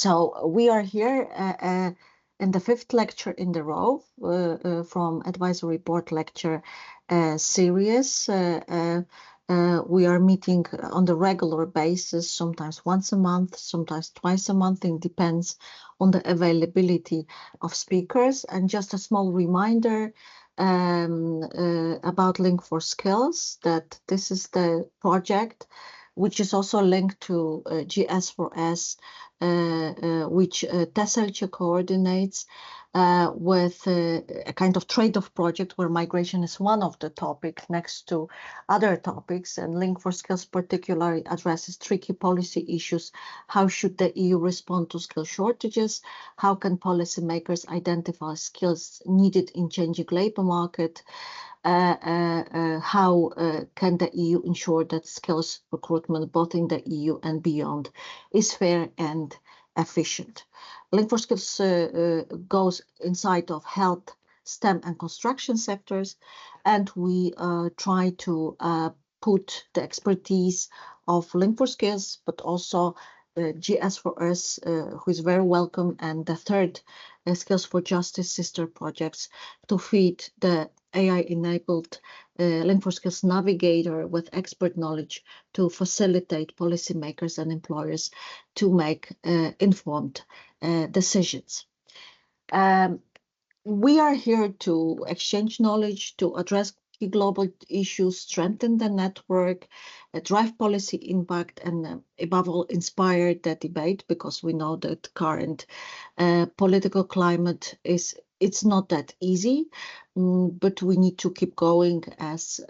So we are here in the fifth lecture in the row from Advisory Board Lecture series. We are meeting on the regular basis, sometimes once a month, sometimes twice a month. It depends on the availability of speakers. And just a small reminder about Link4Skills, that this is the project which is also linked to GS4S, which Tesselche coordinates with a kind of trade-off project where migration is one of the topics next to other topics. And Link4Skills particularly addresses tricky policy issues. How should the EU respond to skill shortages? How can policymakers identify skills needed in changing labor market? How can the EU ensure that skills recruitment, both in the EU and beyond, is fair and efficient? Link4Skills goes inside of health, STEM and construction sectors, and we try to put the expertise of Link4Skills, but also GS4S, who is very welcome, and the third Skills for Justice sister projects to feed the AI-enabled Link4Skills navigator with expert knowledge to facilitate policymakers and employers to make informed decisions. We are here to exchange knowledge, to address key global issues, strengthen the network, drive policy impact, and above all, inspire the debate, because we know that current political climate it's not that easy, but we need to keep going as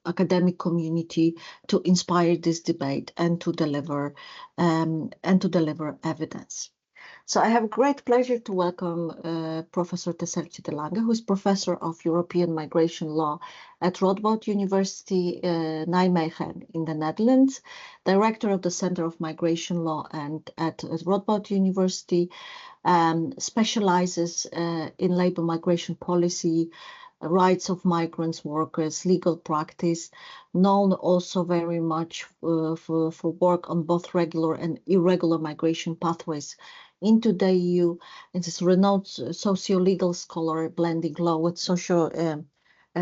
academic community to inspire this debate and to deliver evidence. So I have great pleasure to welcome Professor Tesselche de Lange, who is Professor of European Migration Law at Radboud University, Nijmegen in the Netherlands, Director of the Center of Migration Law and at Radboud University, specializes in labor migration policy, rights of migrants, workers, legal practice, known also very much for work on both regular and irregular migration pathways into the EU. It is a renowned socio-legal scholar, blending law with social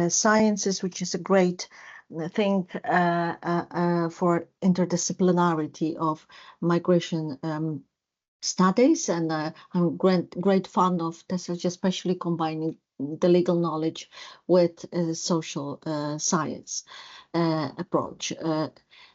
sciences, which is a great thing for interdisciplinarity of migration studies. And I'm great fan of Tesselche, especially combining the legal knowledge with social science approach.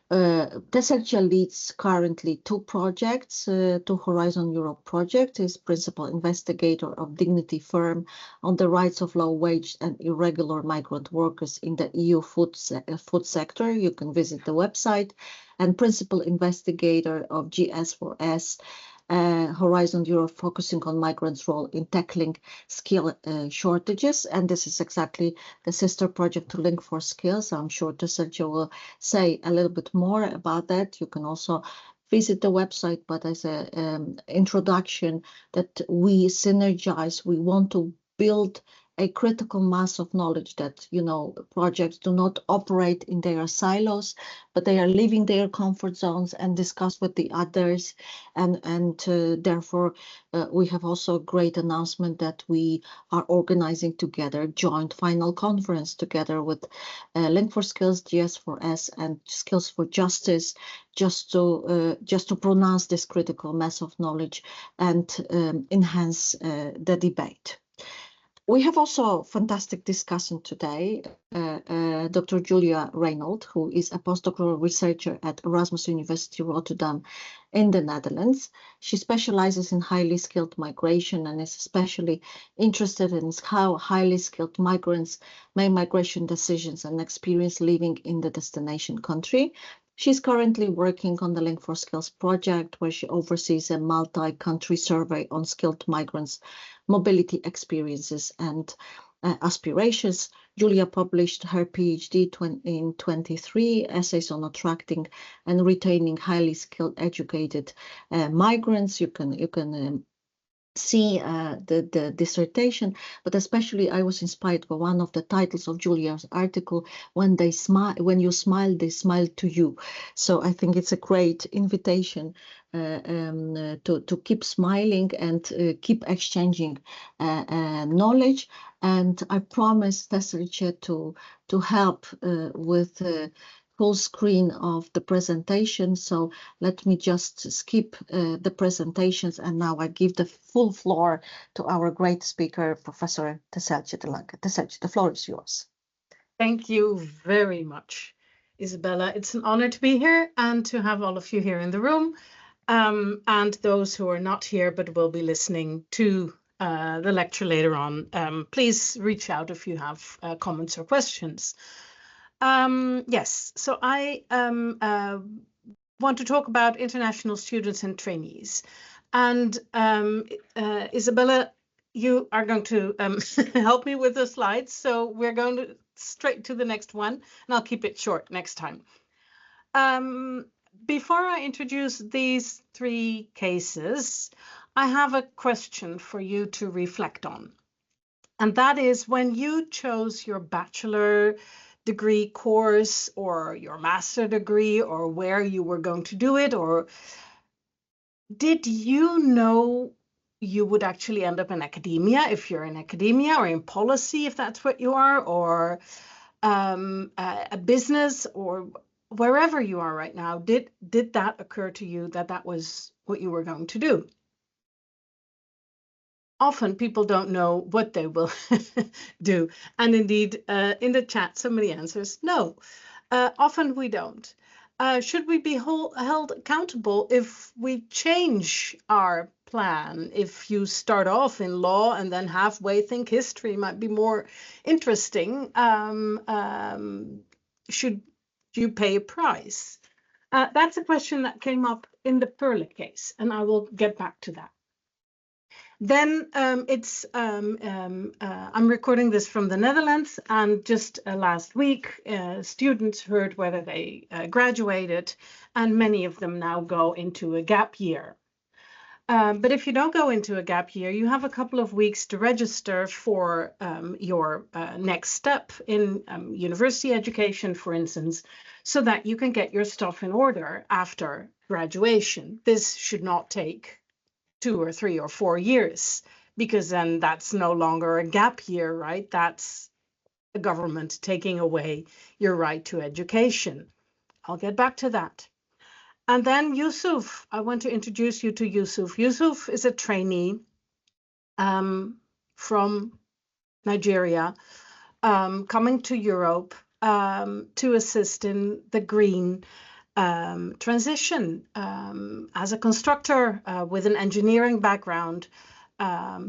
Tesselche leads currently two projects. Two Horizon Europe project is principal investigator of Dignity Firm on the rights of low-wage and irregular migrant workers in the EU food sector. You can visit the website. And principal investigator of GS4S, Horizon Europe, focusing on migrants' role in tackling skill shortages. And this is exactly the sister project to Link4Skills. I'm sure Tesselche will say a little bit more about that. You can also visit the website, but as an introduction, that we synergize, we want to build a critical mass of knowledge, that, you know, projects do not operate in their silos, but they are leaving their comfort zones and discuss with the others. And therefore, we have also a great announcement that we are organizing together joint final conference together with Link4Skills, GS4S, and Skills for Justice, just to pronounce this critical mass of knowledge and enhance the debate. We have also a fantastic discussion today. Dr. Julia Reynolds, who is a postdoctoral researcher at Erasmus University Rotterdam in the Netherlands. She specializes in highly skilled migration and is especially interested in how highly skilled migrants make migration decisions and experience living in the destination country. She's currently working on the Link4Skills project, where she oversees a multi-country survey on skilled migrants' mobility experiences and aspirations. Julia published her PhD in 23 essays on attracting and retaining highly skilled, educated migrants. You can see the dissertation, but especially I was inspired by one of the titles of Julia's article, when you smile, they smile to you. So I think it's a great invitation to keep smiling and keep exchanging knowledge. And I promised Tesselche to help with full screen of the presentation. So let me just skip the presentations, and now I give the full floor to our great speaker, Professor Tesselche de Lange. Tesselche, the floor is yours. Thank you very much, Isabella. It's an honor to be here and to have all of you here in the room, and those who are not here but will be listening to the lecture later on. Please reach out if you have comments or questions. Yes, so I want to talk about international students and trainees. And Isabella, you are going to help me with the slides. So we're going straight to the next one, and I'll keep it short next time. Before I introduce these three cases, I have a question for you to reflect on. And that is, when you chose your bachelor degree course or your master degree, or where you were going to do it, or did you know you would actually end up in academia if you're in academia, or in policy if that's what you are, or a business, or wherever you are right now? Did that occur to you that that was what you were going to do? Often people don't know what they will do. And indeed, in the chat, somebody answers, no. Often we don't. Should we be held accountable if we change our plan? If you start off in law and then halfway think history might be more interesting, should you pay a price? That's a question that came up in the Perle case, and I will get back to that. Then I'm recording this from the Netherlands, and just last week, students heard whether they graduated, and many of them now go into a gap year. But if you don't go into a gap year, you have a couple of weeks to register for your next step in university education, for instance, so that you can get your stuff in order after graduation. This should not take 2 or 3 or 4 years, because then that's no longer a gap year, right? That's the government taking away your right to education. I'll get back to that. And then Yusuf, I want to introduce you to Yusuf. Yusuf is a trainee from Nigeria, coming to Europe to assist in the green transition. As a constructor with an engineering background,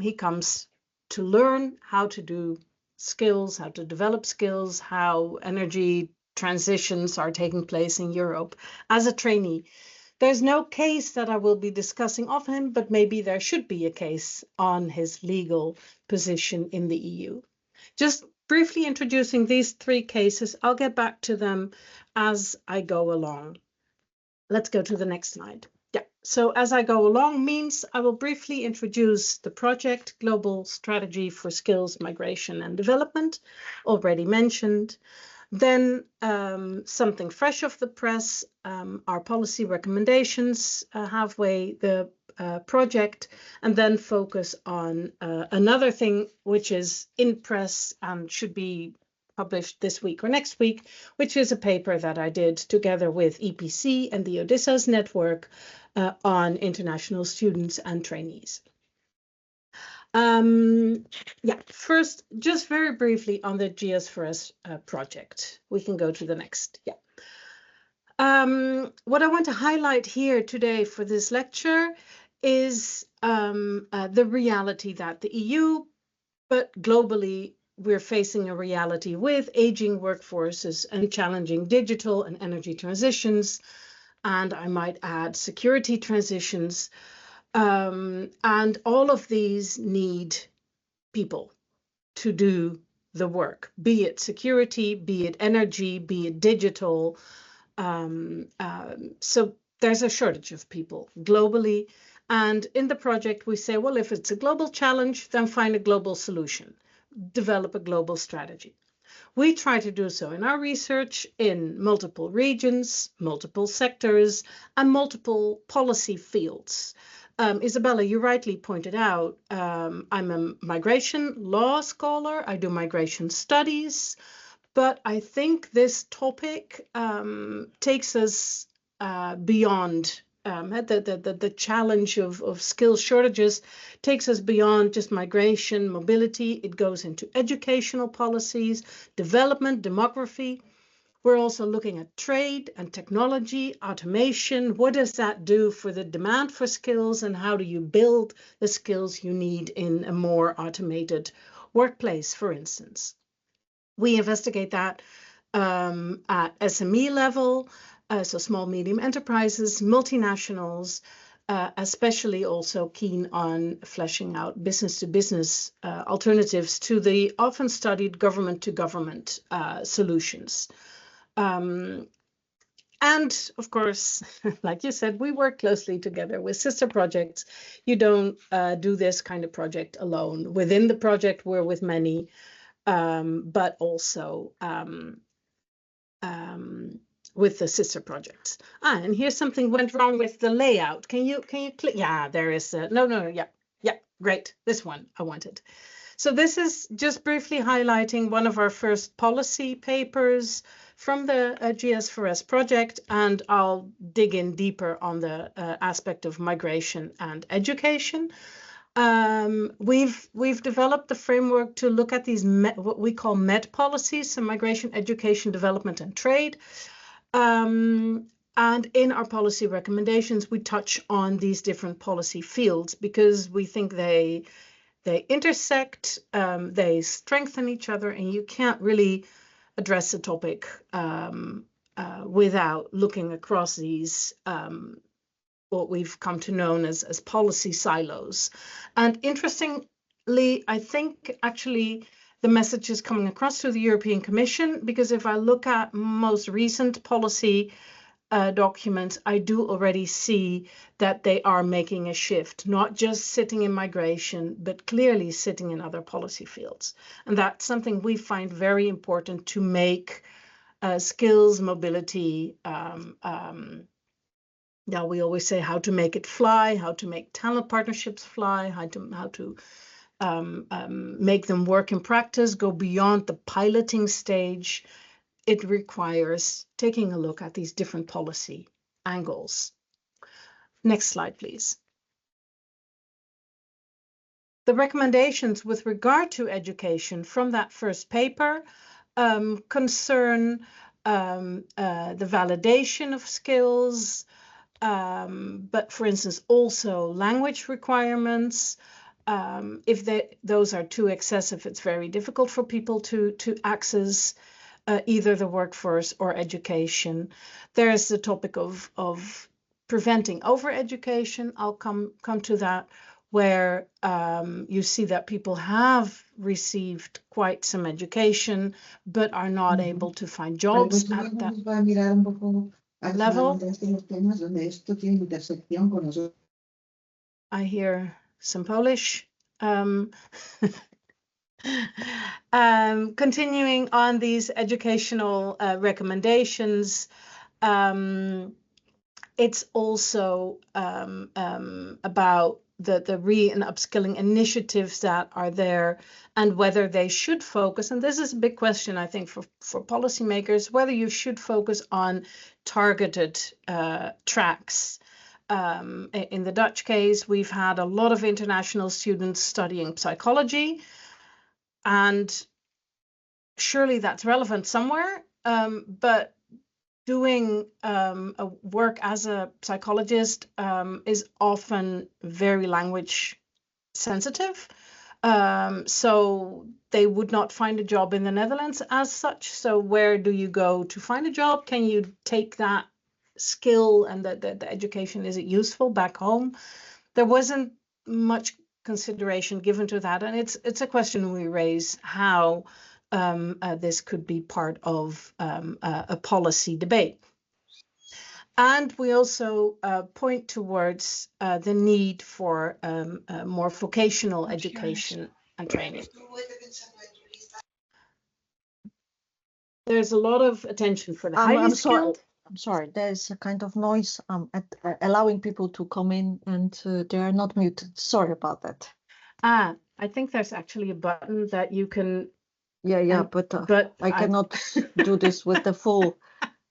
he comes to learn how to do skills, how to develop skills, how energy transitions are taking place in Europe as a trainee. There's no case that I will be discussing of him, but maybe there should be a case on his legal position in the EU. Just briefly introducing these three cases. I'll get back to them as I go along. Let's go to the next slide. Yeah, so as I go along means I will briefly introduce the project, Global Strategy for Skills, Migration and Development, already mentioned. Then something fresh off the press, our policy recommendations, halfway the project, and then focus on another thing which is in press and should be published this week or next week, which is a paper that I did together with EPC and the Odysseus Network on international students and trainees. Yeah, first, just very briefly on the L4S project. We can go to the next. Yeah. What I want to highlight here today for this lecture is the reality that the EU, but globally, we're facing a reality with aging workforces and challenging digital and energy transitions, and I might add security transitions. And all of these need people to do the work, be it security, be it energy, be it digital. So there's a shortage of people globally, And in the project, we say, well, if it's a global challenge, then find a global solution, develop a global strategy. We try to do so in our research in multiple regions, multiple sectors, and multiple policy fields. Isabella, you rightly pointed out, I'm a migration law scholar. I do migration studies, but I think this topic takes us beyond the challenge of skill shortages takes us beyond just migration, mobility. It goes into educational policies, development, demography. We're also looking at trade and technology, automation. What does that do for the demand for skills, and how do you build the skills you need in a more automated workplace, for instance? We investigate that at SME level, so small, medium enterprises, multinationals, especially also keen on fleshing out business-to-business alternatives to the often studied government-to-government solutions. And of course, like you said, we work closely together with sister projects. You don't do this kind of project alone. Within the project, we're with many, but also with the sister projects. And here's something went wrong with the layout. Can you click? Yeah, there is no, yeah, great. This one I wanted. So this is just briefly highlighting one of our first policy papers from the L4S project, and I'll dig in deeper on the aspect of migration and education. We've developed the framework to look at these what we call MED policies, so migration, education, development, and trade. And in our policy recommendations, we touch on these different policy fields because we think they intersect, they strengthen each other, and you can't really address a topic without looking across these what we've come to know as policy silos. And interestingly, I think actually the message is coming across to the European Commission, because if I look at most recent policy documents, I do already see that they are making a shift, not just sitting in migration, but clearly sitting in other policy fields. And that's something we find very important to make skills, mobility, now we always say how to make it fly, how to make talent partnerships fly, how to make them work in practice, go beyond the piloting stage. It requires taking a look at these different policy angles. Next slide, please. The recommendations with regard to education from that first paper concern the validation of skills, but for instance, also language requirements. If those are too excessive, it's very difficult for people to access either the workforce or education. There's the topic of preventing overeducation. I'll come to that, where you see that people have received quite some education, but are not able to find jobs at that level. I hear some Polish. Continuing on these educational recommendations, it's also about the re- and upskilling initiatives that are there, and whether they should focus, and this is a big question, I think, for policymakers, whether you should focus on targeted tracks. In the Dutch case, we've had a lot of international students studying psychology, and surely that's relevant somewhere, but doing a work as a psychologist is often very language sensitive. So they would not find a job in the Netherlands as such. So where do you go to find a job? Can you take that skill and the education, is it useful back home? There wasn't much consideration given to that. And it's a question we raise, how this could be part of a policy debate. And we also point towards the need for more vocational education and training. There's a lot of attention for the highly skilled. I'm sorry, there's a kind of noise allowing people to come in, and they are not muted. Sorry about that. I think there's actually a button that you can. Yeah, but I cannot do this with the full.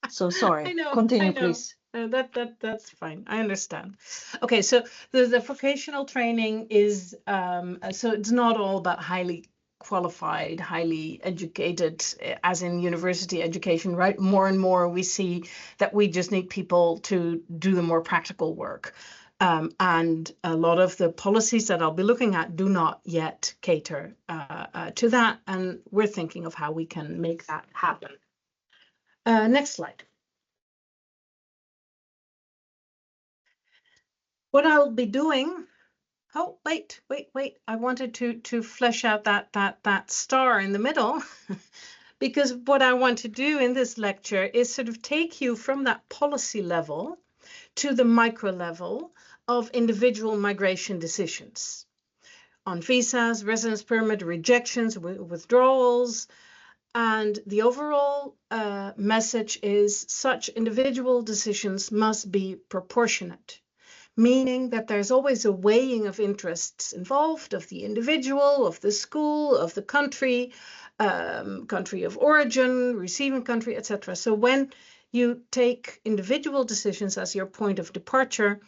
So sorry. Continue, please. That's fine. I understand. Okay, so the vocational training is so it's not all about highly qualified, highly educated, as in university education, right? More and more we see that we just need people to do the more practical work. And a lot of the policies that I'll be looking at do not yet cater to that. And we're thinking of how we can make that happen. Next slide. What I'll be doing, oh, wait. I wanted to flesh out that star in the middle because what I want to do in this lecture is sort of take you from that policy level to the micro level of individual migration decisions on visas, residence permit, rejections, withdrawals. And the overall message is such individual decisions must be proportionate, meaning that there's always a weighing of interests involved, of the individual, of the school, of the country, country of origin, receiving country, etc. So when you take individual decisions as your point of departure,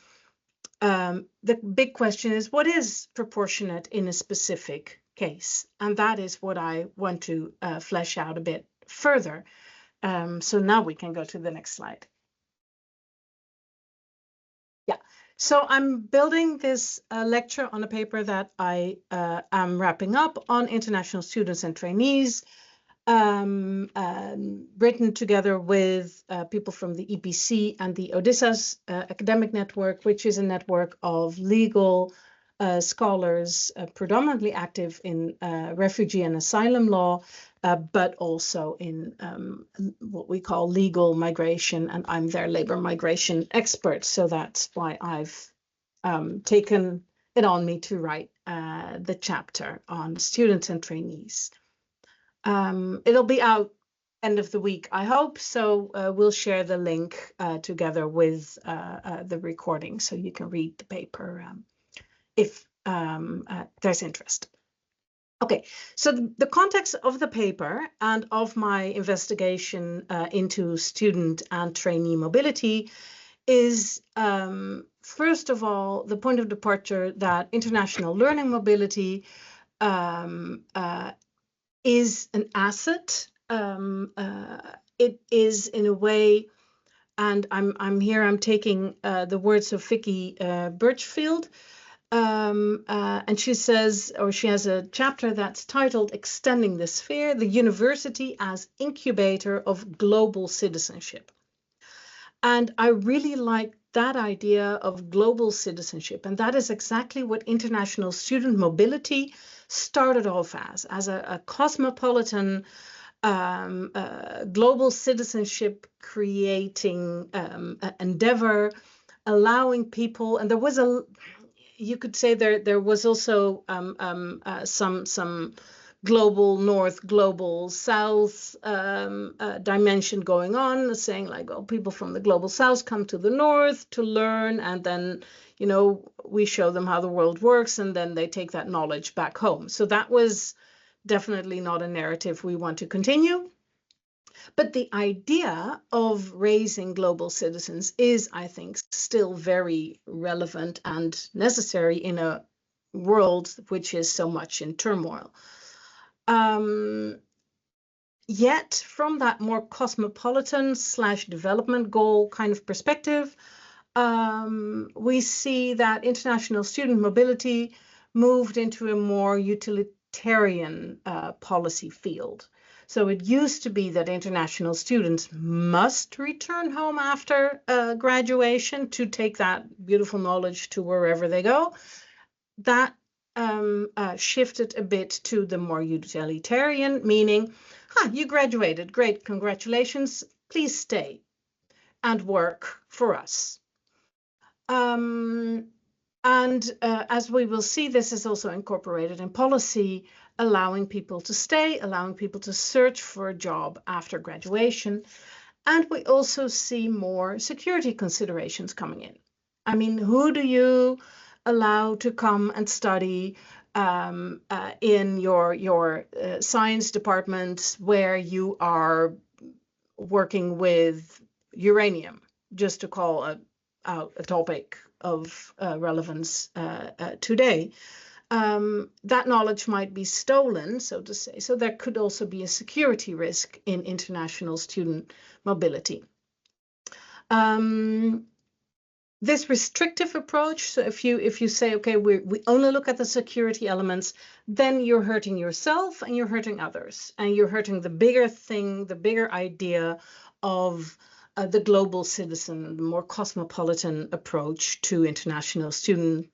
the big question is, what is proportionate in a specific case? And that is what I want to flesh out a bit further. So now we can go to the next slide. Yeah, so I'm building this lecture on a paper that I am wrapping up on international students and trainees, written together with people from the EPC and the Odysseus Academic Network, which is a network of legal scholars predominantly active in refugee and asylum law, but also in what we call legal migration, and I'm their labor migration expert. So that's why I've taken it on me to write the chapter on students and trainees. It'll be out end of the week, I hope. So we'll share the link together with the recording so you can read the paper if there's interest. Okay, so the context of the paper and of my investigation into student and trainee mobility is, first of all, the point of departure that international learning mobility is an asset. It is in a way, and I'm taking the words of Vicky Birchfield, and she says, or she has a chapter that's titled Extending the Sphere, the University as Incubator of Global Citizenship. And I really like that idea of global citizenship, and that is exactly what international student mobility started off as a cosmopolitan global citizenship creating endeavor, allowing people, and there was you could say there was also some global north, global south dimension going on, saying like, oh, people from the global south come to the north to learn, and then, you know, we show them how the world works, and then they take that knowledge back home. So that was definitely not a narrative we want to continue. But the idea of raising global citizens is, I think, still very relevant and necessary in a world which is so much in turmoil. Yet, from that more cosmopolitan / development goal kind of perspective, we see that international student mobility moved into a more utilitarian policy field. So it used to be that international students must return home after graduation to take that beautiful knowledge to wherever they go. That shifted a bit to the more utilitarian, meaning, you graduated, great, congratulations, please stay. and work for us. As we will see, this is also incorporated in policy, allowing people to stay, allowing people to search for a job after graduation. And we also see more security considerations coming in. I mean, who do you allow to come and study in your science department where you are working with uranium, just to call out a topic of relevance today? That knowledge might be stolen, so to say. So there could also be a security risk in international student mobility. This restrictive approach, so if you say, okay, we only look at the security elements, then you're hurting yourself and you're hurting others, and you're hurting the bigger thing, the bigger idea of the global citizen, the more cosmopolitan approach to international student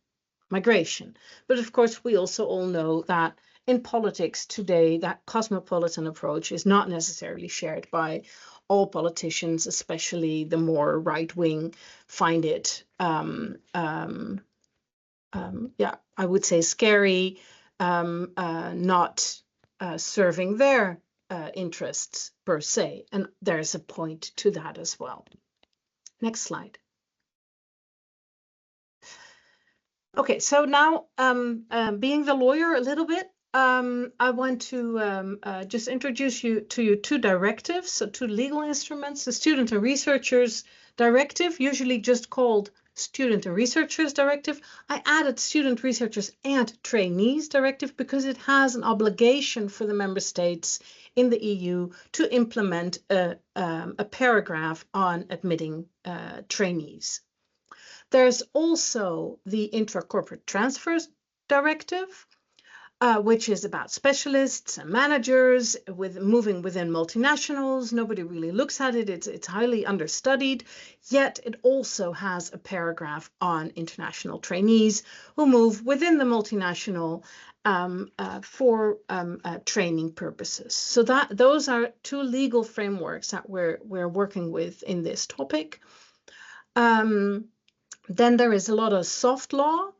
migration. But of course, we also all know that in politics today, that cosmopolitan approach is not necessarily shared by all politicians, especially the more right-wing, find it, I would say scary, not serving their interests per se. And there's a point to that as well. Next slide. Okay, so now being the lawyer a little bit, I want to just introduce you to two directives, so two legal instruments: the Student and Researchers Directive, usually just called Student and Researchers Directive. I added Student, Researchers and Trainees Directive because it has an obligation for the member states in the EU to implement a paragraph on admitting trainees. There's also the Intra-Corporate Transfers Directive, which is about specialists and managers moving within multinationals. Nobody really looks at it. It's highly understudied, yet it also has a paragraph on international trainees who move within the multinational for training purposes. So those are two legal frameworks that we're working with in this topic. Then there is a lot of soft law,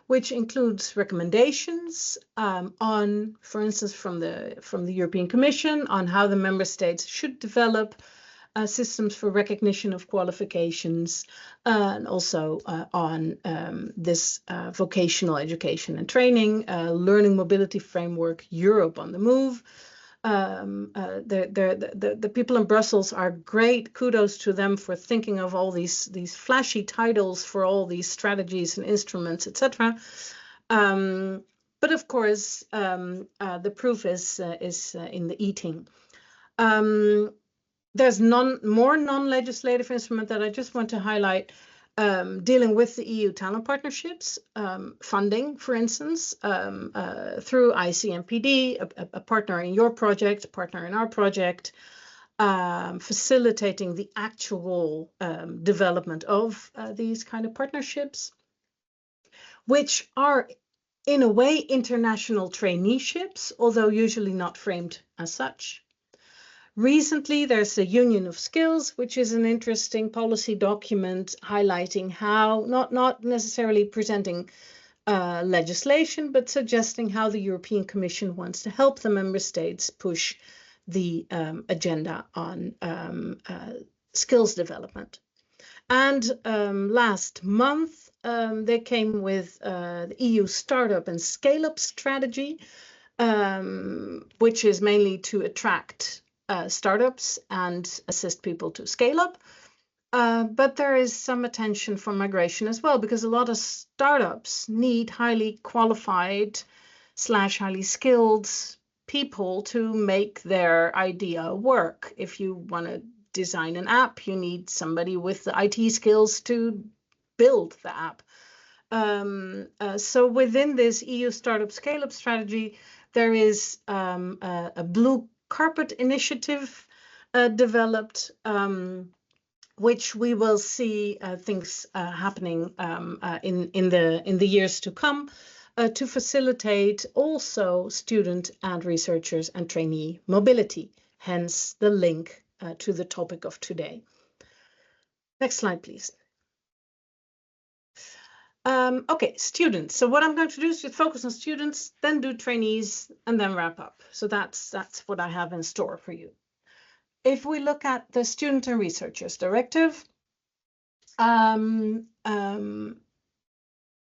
which includes recommendations on, for instance, from the European Commission on how the member states should develop systems for recognition of qualifications, and also on this vocational education and training, learning mobility framework, Europe on the Move. The people in Brussels are great. Kudos to them for thinking of all these flashy titles for all these strategies and instruments, etc. But of course, the proof is in the eating. There's more non-legislative instrument that I just want to highlight, dealing with the EU talent partnerships, funding, for instance, through ICMPD, a partner in your project, a partner in our project, facilitating the actual development of these kind of partnerships, which are in a way international traineeships, although usually not framed as such. Recently, there's the Union of Skills, which is an interesting policy document highlighting how, not necessarily presenting legislation, but suggesting how the European Commission wants to help the member states push the agenda on skills development. And last month, they came with the EU Startup and Scale-up Strategy, which is mainly to attract startups and assist people to scale up. But there is some attention for migration as well, because a lot of startups need highly qualified / highly skilled people to make their idea work. If you want to design an app, you need somebody with the IT skills to build the app. So within this EU Startup Scale-up Strategy, there is a blue carpet initiative developed, which we will see things happening in the years to come, to facilitate also student and researchers and trainee mobility, hence the link to the topic of today. Next slide, please. Okay, students. So what I'm going to do is just focus on students, then do trainees, and then wrap up. So that's what I have in store for you. If we look at the Student and Researchers Directive,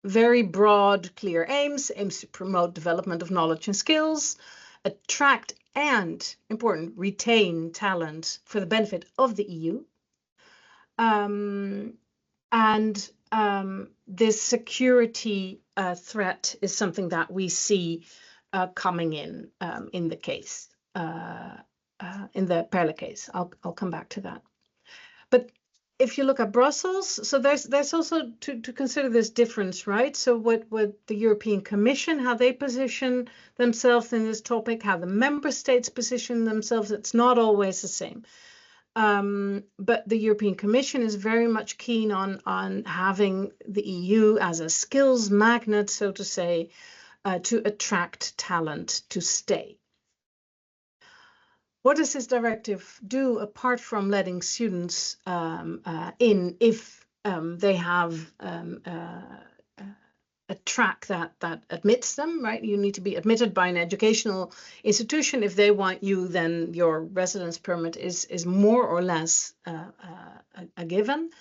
very broad, clear aims to promote development of knowledge and skills, attract and, important, retain talent for the benefit of the EU. This security threat is something that we see coming in the case, in the Perle case. I'll come back to that. But if you look at Brussels, so there's also to consider this difference, right? So what the European Commission, how they position themselves in this topic, how the member states position themselves, it's not always the same. But the European Commission is very much keen on having the EU as a skills magnet, so to say, to attract talent to stay. What does this directive do apart from letting students in if they have a track that admits them, right? You need to be admitted by an educational institution. If they want you, then your residence permit is more or less a given.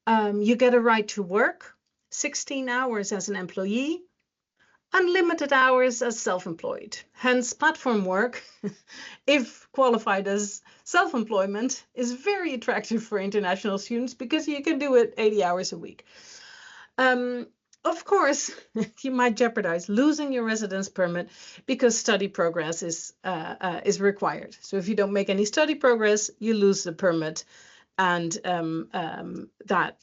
You get a right to work, 16 hours as an employee, unlimited hours as self-employed. Hence, platform work, if qualified as self-employment, is very attractive for international students because you can do it 80 hours a week. Of course, you might jeopardize losing your residence permit because study progress is required. So if you don't make any study progress, you lose the permit. And that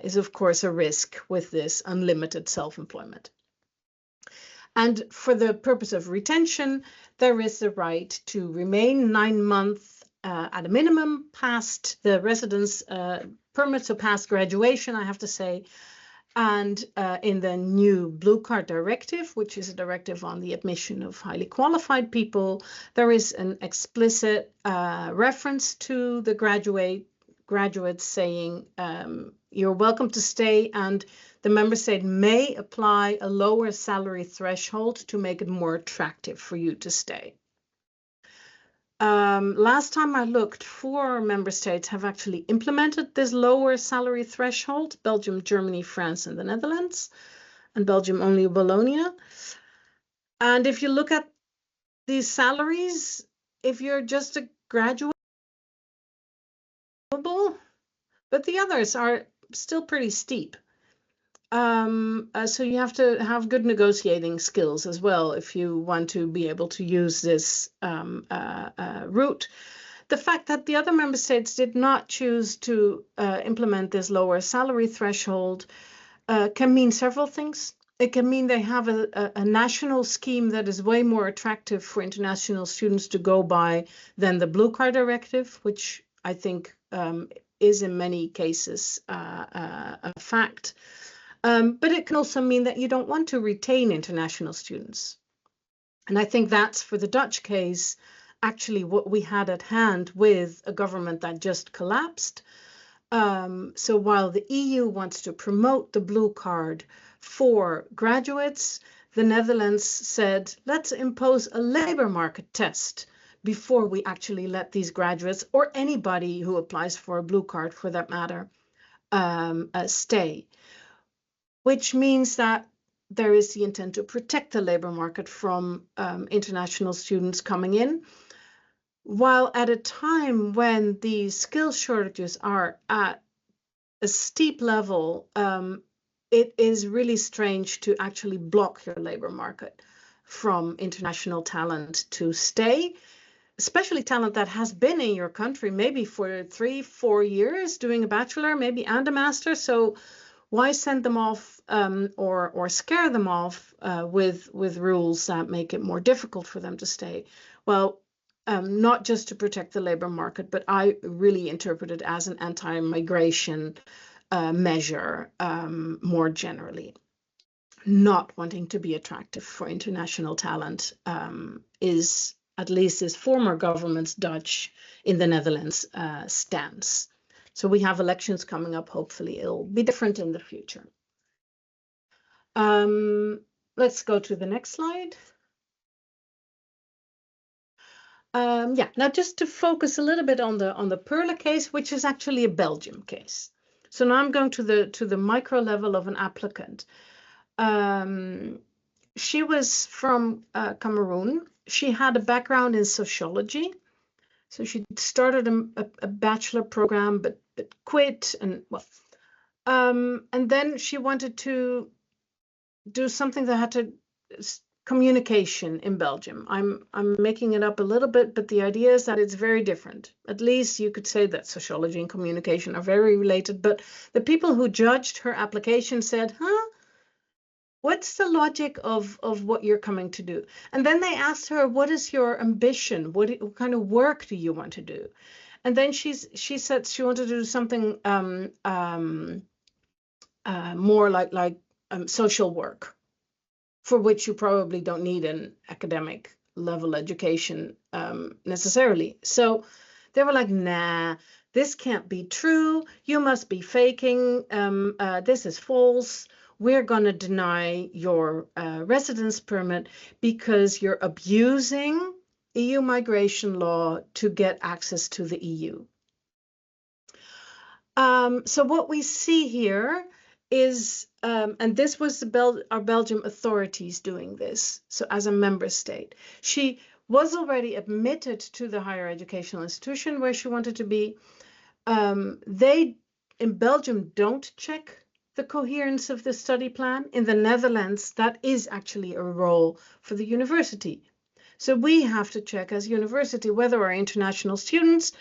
is, of course, a risk with this unlimited self-employment. And for the purpose of retention, there is the right to remain 9 months at a minimum past the residence permit, so past graduation, I have to say. And in the new Blue Card Directive, which is a directive on the admission of highly qualified people, there is an explicit reference to the graduates saying you're welcome to stay, and the member state may apply a lower salary threshold to make it more attractive for you to stay. Last time I looked, 4 member states have actually implemented this lower salary threshold: Belgium, Germany, France, and the Netherlands, and Belgium only Wallonia. And if you look at these salaries, if you're just a graduate, but the others are still pretty steep. So you have to have good negotiating skills as well if you want to be able to use this route. The fact that the other member states did not choose to implement this lower salary threshold can mean several things. It can mean they have a national scheme that is way more attractive for international students to go by than the Blue Card Directive, which I think is in many cases a fact. But it can also mean that you don't want to retain international students. And I think that's, for the Dutch case, actually what we had at hand with a government that just collapsed. So while the EU wants to promote the blue card for graduates, the Netherlands said, let's impose a labor market test before we actually let these graduates, or anybody who applies for a blue card for that matter, stay. Which means that there is the intent to protect the labor market from international students coming in, while at a time when the skill shortages are at a steep level, it is really strange to actually block your labor market from international talent to stay, especially talent that has been in your country maybe for 3-4 years doing a bachelor, maybe and a master. So why send them off or scare them off with rules that make it more difficult for them to stay? Well, not just to protect the labor market, but I really interpret it as an anti-migration measure more generally. Not wanting to be attractive for international talent is, at least this former government's Dutch in the Netherlands, stance. So we have elections coming up. Hopefully it'll be different in the future. Let's go to the next slide. Yeah, now just to focus a little bit on the Perle case, which is actually a Belgium case. So now I'm going to the micro level of an applicant. She was from Cameroon. She had a background in sociology. So she started a bachelor program, but quit, and well, and then she wanted to do something that had to communication in Belgium. I'm making it up a little bit, but the idea is that it's very different. At least you could say that sociology and communication are very related, but the people who judged her application said, what's the logic of what you're coming to do? And then they asked her, what is your ambition? What kind of work do you want to do? And then she said she wanted to do something more like social work, for which you probably don't need an academic level education necessarily. So they were like, nah, this can't be true. You must be faking. This is false. We're going to deny your residence permit because you're abusing EU migration law to get access to the EU. So what we see here is, and this was our Belgium authorities doing this, so as a member state. She was already admitted to the higher educational institution where she wanted to be. They, in Belgium, don't check the coherence of the study plan. In the Netherlands, that is actually a role for the university. So we have to check as university whether our international students,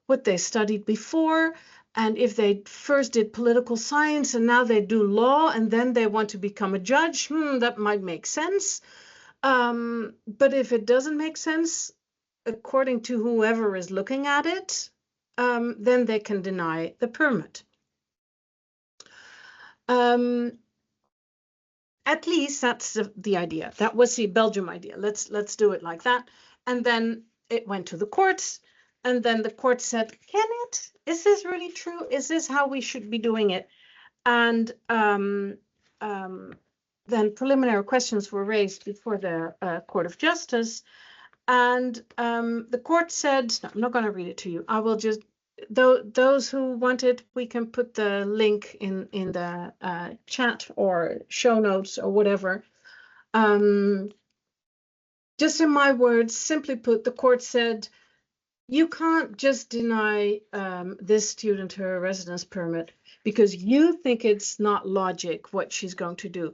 what they studied before, and if they first did political science and now they do law and then they want to become a judge, that might make sense. But if it doesn't make sense, according to whoever is looking at it, then they can deny the permit. At least that's the idea. That was the Belgium idea. Let's do it like that. And then it went to the courts. And then the court said, can it? Is this really true? Is this how we should be doing it? And then preliminary questions were raised before the Court of Justice. And the court said, no, I'm not going to read it to you. I will just, those who want it, we can put the link in the chat or show notes or whatever. Just in my words, simply put, the court said, you can't just deny this student her residence permit because you think it's not logic what she's going to do.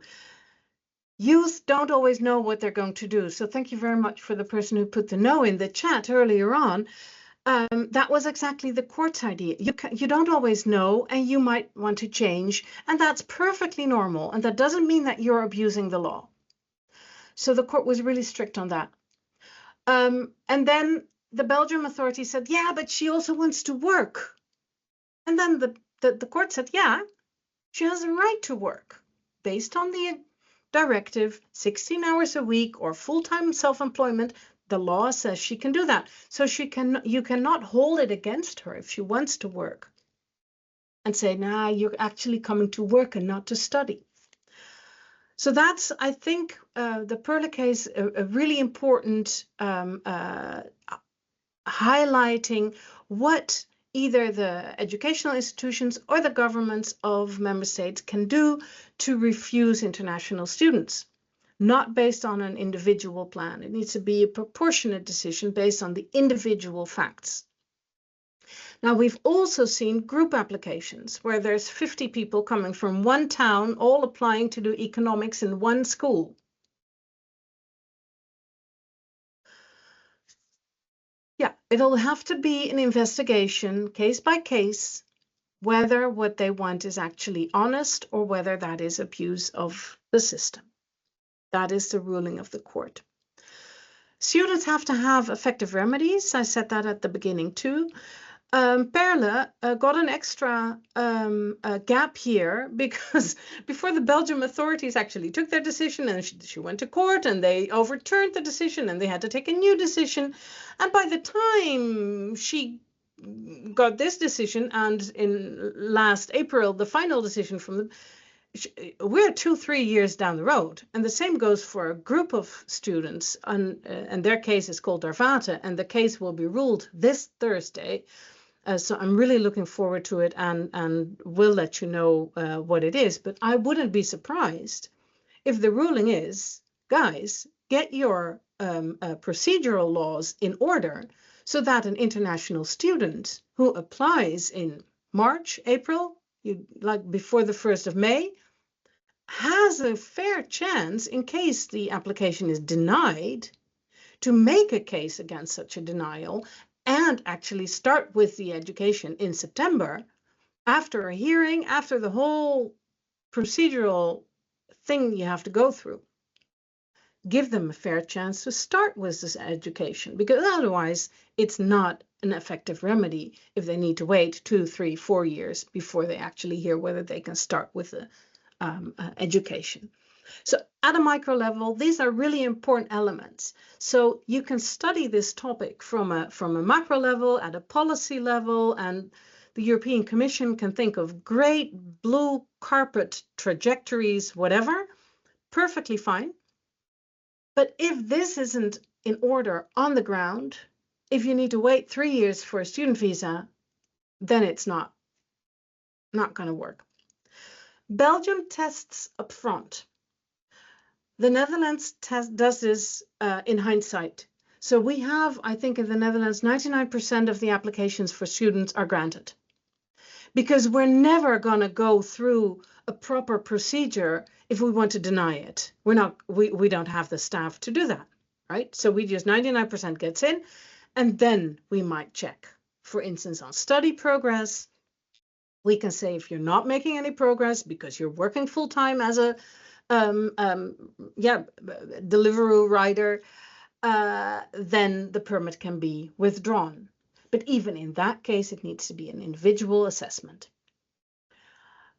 Youth don't always know what they're going to do. So thank you very much for the person who put the no in the chat earlier on. That was exactly the court's idea. You don't always know, and you might want to change, and that's perfectly normal. And that doesn't mean that you're abusing the law. So the court was really strict on that. And then the Belgium authority said, yeah, but she also wants to work. And then the court said, yeah, she has a right to work based on the directive, 16 hours a week or full-time self-employment. The law says she can do that. So you cannot hold it against her if she wants to work and say, nah, you're actually coming to work and not to study. So that's, I think, the Perle case, a really important highlighting what either the educational institutions or the governments of member states can do to refuse international students, not based on an individual plan. It needs to be a proportionate decision based on the individual facts. Now, we've also seen group applications where there's 50 people coming from one town, all applying to do economics in one school. Yeah, it'll have to be an investigation, case by case, whether what they want is actually honest or whether that is abuse of the system. That is the ruling of the court. Students have to have effective remedies. I said that at the beginning too. Perle got an extra gap here because before the Belgium authorities actually took their decision and she went to court and they overturned the decision and they had to take a new decision. And by the time she got this decision, and in last April, the final decision from them. We're 2-3 years down the road, and the same goes for a group of students, and their case is called Arvate, and the case will be ruled this Thursday. So I'm really looking forward to it, and will let you know what it is. But I wouldn't be surprised if the ruling is, guys, get your procedural laws in order so that an international student who applies in March, April, like before the 1st of May, has a fair chance, in case the application is denied, to make a case against such a denial and actually start with the education in September after a hearing, after the whole procedural thing you have to go through. Give them a fair chance to start with this education, because otherwise it's not an effective remedy if they need to wait 2, 3, 4 years before they actually hear whether they can start with the education. So at a micro level, these are really important elements. So you can study this topic from a macro level, at a policy level, and the European Commission can think of great blue carpet trajectories, whatever, perfectly fine. But if this isn't in order on the ground, if you need to wait 3 years for a student visa, then it's not going to work. Belgium tests up front. The Netherlands does this in hindsight. So we have, I think in the Netherlands, 99% of the applications for students are granted. Because we're never going to go through a proper procedure if we want to deny it. We don't have the staff to do that, right? So we just 99% gets in, and then we might check. For instance, on study progress, we can say if you're not making any progress because you're working full-time as a Deliveroo rider, then the permit can be withdrawn. But even in that case, it needs to be an individual assessment.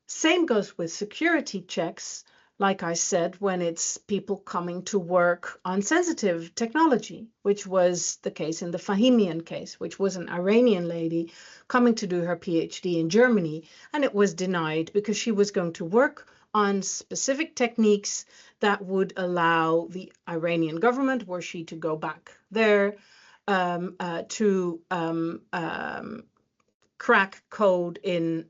Same goes with security checks, like I said, when it's people coming to work on sensitive technology, which was the case in the Fahimian case, which was an Iranian lady coming to do her PhD in Germany, and it was denied because she was going to work on specific techniques that would allow the Iranian government, were she to go back there, to crack code in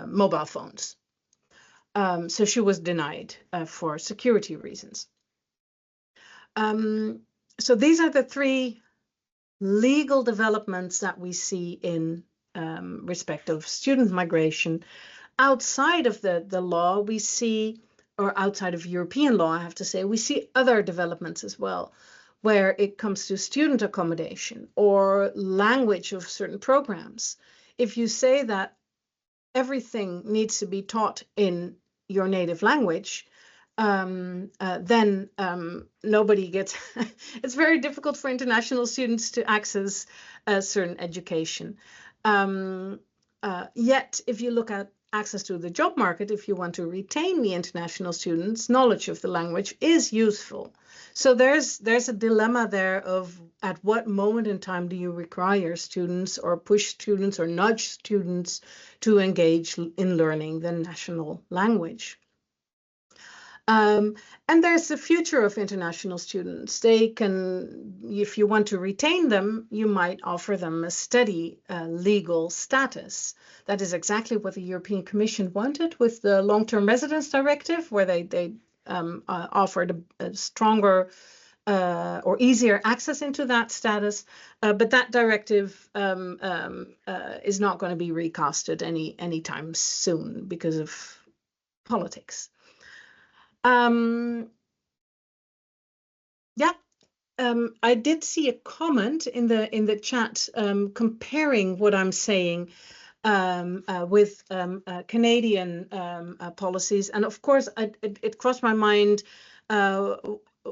mobile phones. So she was denied for security reasons. So these are the 3 legal developments that we see in respect of student migration. Outside of the law, we see, or outside of European law, I have to say, we see other developments as well, where it comes to student accommodation or language of certain programs. If you say that everything needs to be taught in your native language, then nobody gets, it's very difficult for international students to access a certain education. Yet, if you look at access to the job market, if you want to retain the international students, knowledge of the language is useful. So there's a dilemma there of at what moment in time do you require students or push students or nudge students to engage in learning the national language. And there's the future of international students. They can, if you want to retain them, you might offer them a steady legal status. That is exactly what the European Commission wanted with the long-term residence directive, where they offered a stronger or easier access into that status. But that directive is not going to be recasted anytime soon because of politics. I did see a comment in the chat comparing what I'm saying with Canadian policies, and of course it crossed my mind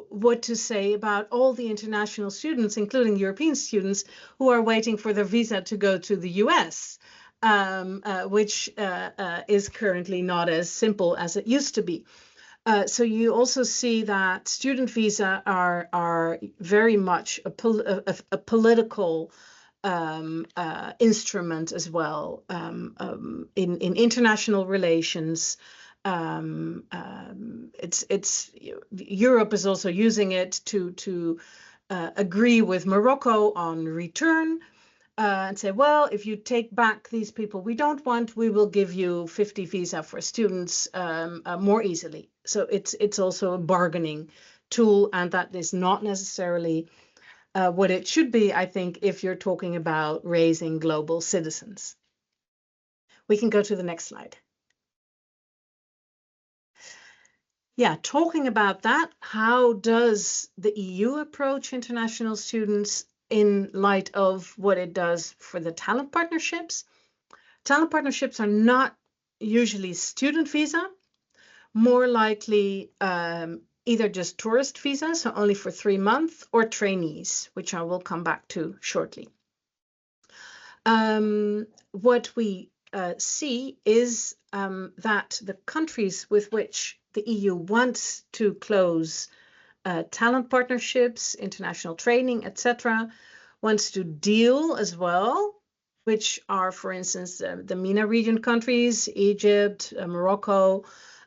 what to say about all the international students, including European students, who are waiting for their visa to go to the US, which is currently not as simple as it used to be. So you also see that student visa are very much a political instrument as well in international relations. Europe is also using it to agree with Morocco on return. And say, well, if you take back these people we don't want, we will give you 50 visa for students more easily. So it's also a bargaining tool, and that is not necessarily what it should be, I think, if you're talking about raising global citizens. We can go to the next slide. Yeah, talking about that, how does the EU approach international students in light of what it does for the talent partnerships? Talent partnerships are not usually student visa, more likely either just tourist visa, so only for 3 months, or trainees, which I will come back to shortly. What we see is that the countries with which the EU wants to close talent partnerships, international training, etc., wants to deal as well, which are, for instance, the MENA region countries, Egypt, Morocco.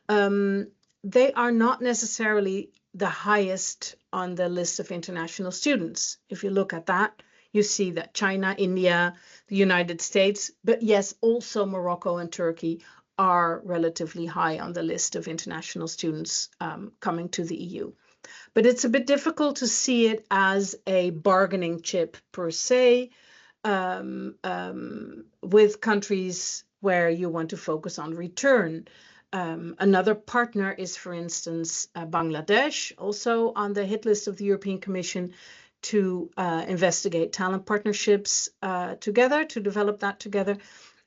They are not necessarily the highest on the list of international students. If you look at that, you see that China, India, the United States, but yes, also Morocco and Turkey are relatively high on the list of international students coming to the EU. But it's a bit difficult to see it as a bargaining chip per se, with countries where you want to focus on return. Another partner is, for instance, Bangladesh, also on the hit list of the European Commission to investigate talent partnerships together, to develop that together.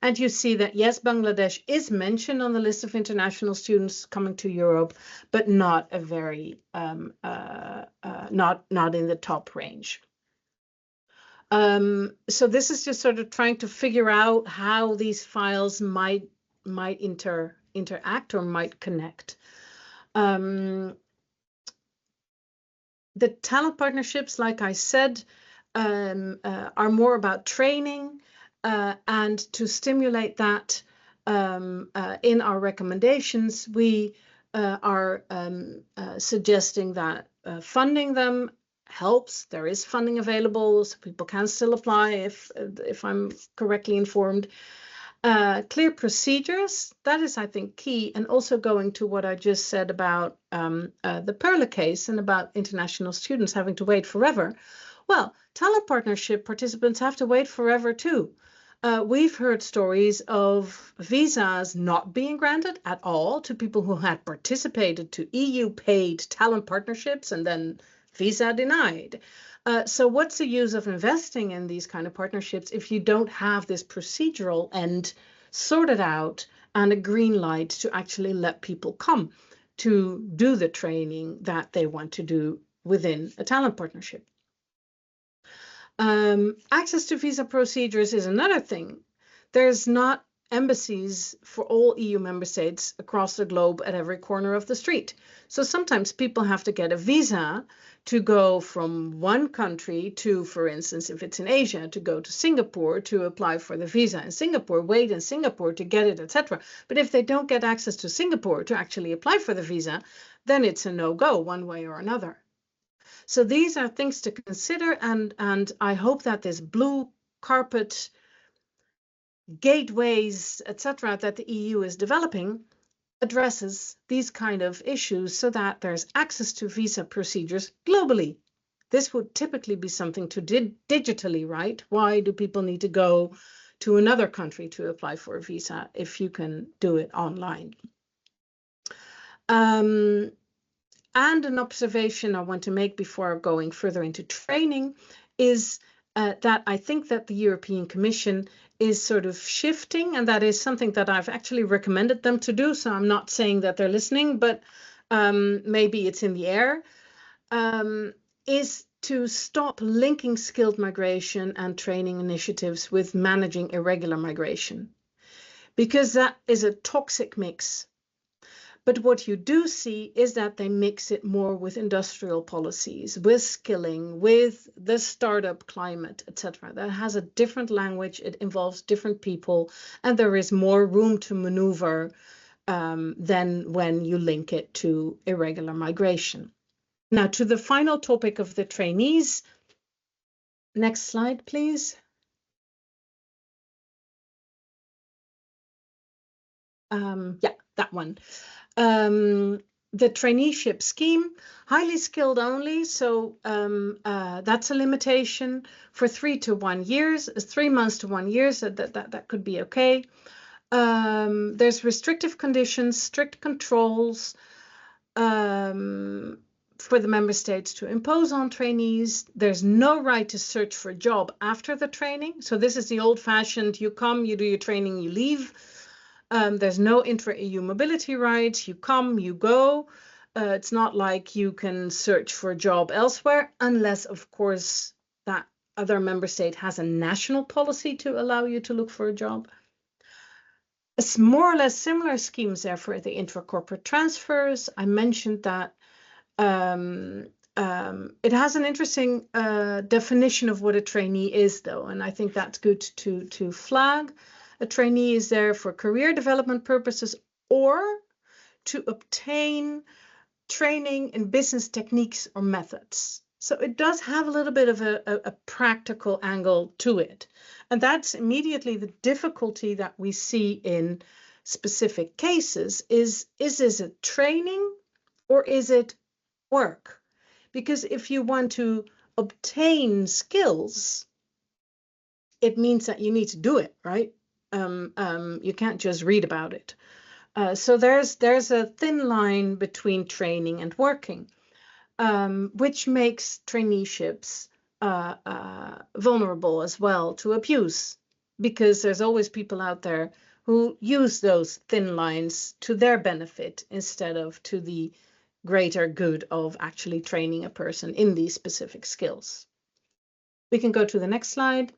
And you see that, yes, Bangladesh is mentioned on the list of international students coming to Europe, but not a very, not in the top range. So this is just sort of trying to figure out how these files might interact or might connect. The talent partnerships, like I said, are more about training, and to stimulate that in our recommendations, we are suggesting that funding them helps. There is funding available, so people can still apply if I'm correctly informed. Clear procedures, that is, I think, key. And also going to what I just said about the Perle case and about international students having to wait forever. Well, talent partnership participants have to wait forever too. We've heard stories of visas not being granted at all to people who had participated to EU-paid talent partnerships and then visa denied. So what's the use of investing in these kind of partnerships if you don't have this procedural end sorted out and a green light to actually let people come to do the training that they want to do within a talent partnership? Access to visa procedures is another thing. There's not embassies for all EU member states across the globe at every corner of the street. So sometimes people have to get a visa to go from one country to, for instance, if it's in Asia, to go to Singapore to apply for the visa in Singapore, wait in Singapore to get it, etc. But if they don't get access to Singapore to actually apply for the visa, then it's a no-go one way or another. So these are things to consider, and I hope that this blue carpet gateways, etc., that the EU is developing addresses these kind of issues so that there's access to visa procedures globally. This would typically be something to digitally, right? Why do people need to go to another country to apply for a visa if you can do it online? And an observation I want to make before going further into training is that I think that the European Commission is sort of shifting, and that is something that I've actually recommended them to do, so I'm not saying that they're listening, but maybe it's in the air, is to stop linking skilled migration and training initiatives with managing irregular migration, because that is a toxic mix. But what you do see is that they mix it more with industrial policies, with skilling, with the startup climate, etc. That has a different language, it involves different people, and there is more room to maneuver than when you link it to irregular migration. Now, to the final topic of the trainees. Next slide, please. Yeah, that one. The traineeship scheme, highly skilled only, so that's a limitation for 3 to 1 years, 3 months to 1 year, so that could be okay. There's restrictive conditions, strict controls for the member states to impose on trainees. There's no right to search for a job after the training. So this is the old-fashioned, you come, you do your training, you leave. There's no intra-EU mobility rights. You come, you go. It's not like you can search for a job elsewhere, unless, of course, that other member state has a national policy to allow you to look for a job. It's more or less similar schemes there for the intra-corporate transfers. I mentioned that it has an interesting definition of what a trainee is, though, and I think that's good to flag. A trainee is there for career development purposes or to obtain training in business techniques or methods. So it does have a little bit of a practical angle to it. And that's immediately the difficulty that we see in specific cases is it training or is it work? Because if you want to obtain skills, it means that you need to do it, right? You can't just read about it. So there's a thin line between training and working, which makes traineeships vulnerable as well to abuse, because there's always people out there who use those thin lines to their benefit instead of to the greater good of actually training a person in these specific skills. We can go to the next slide.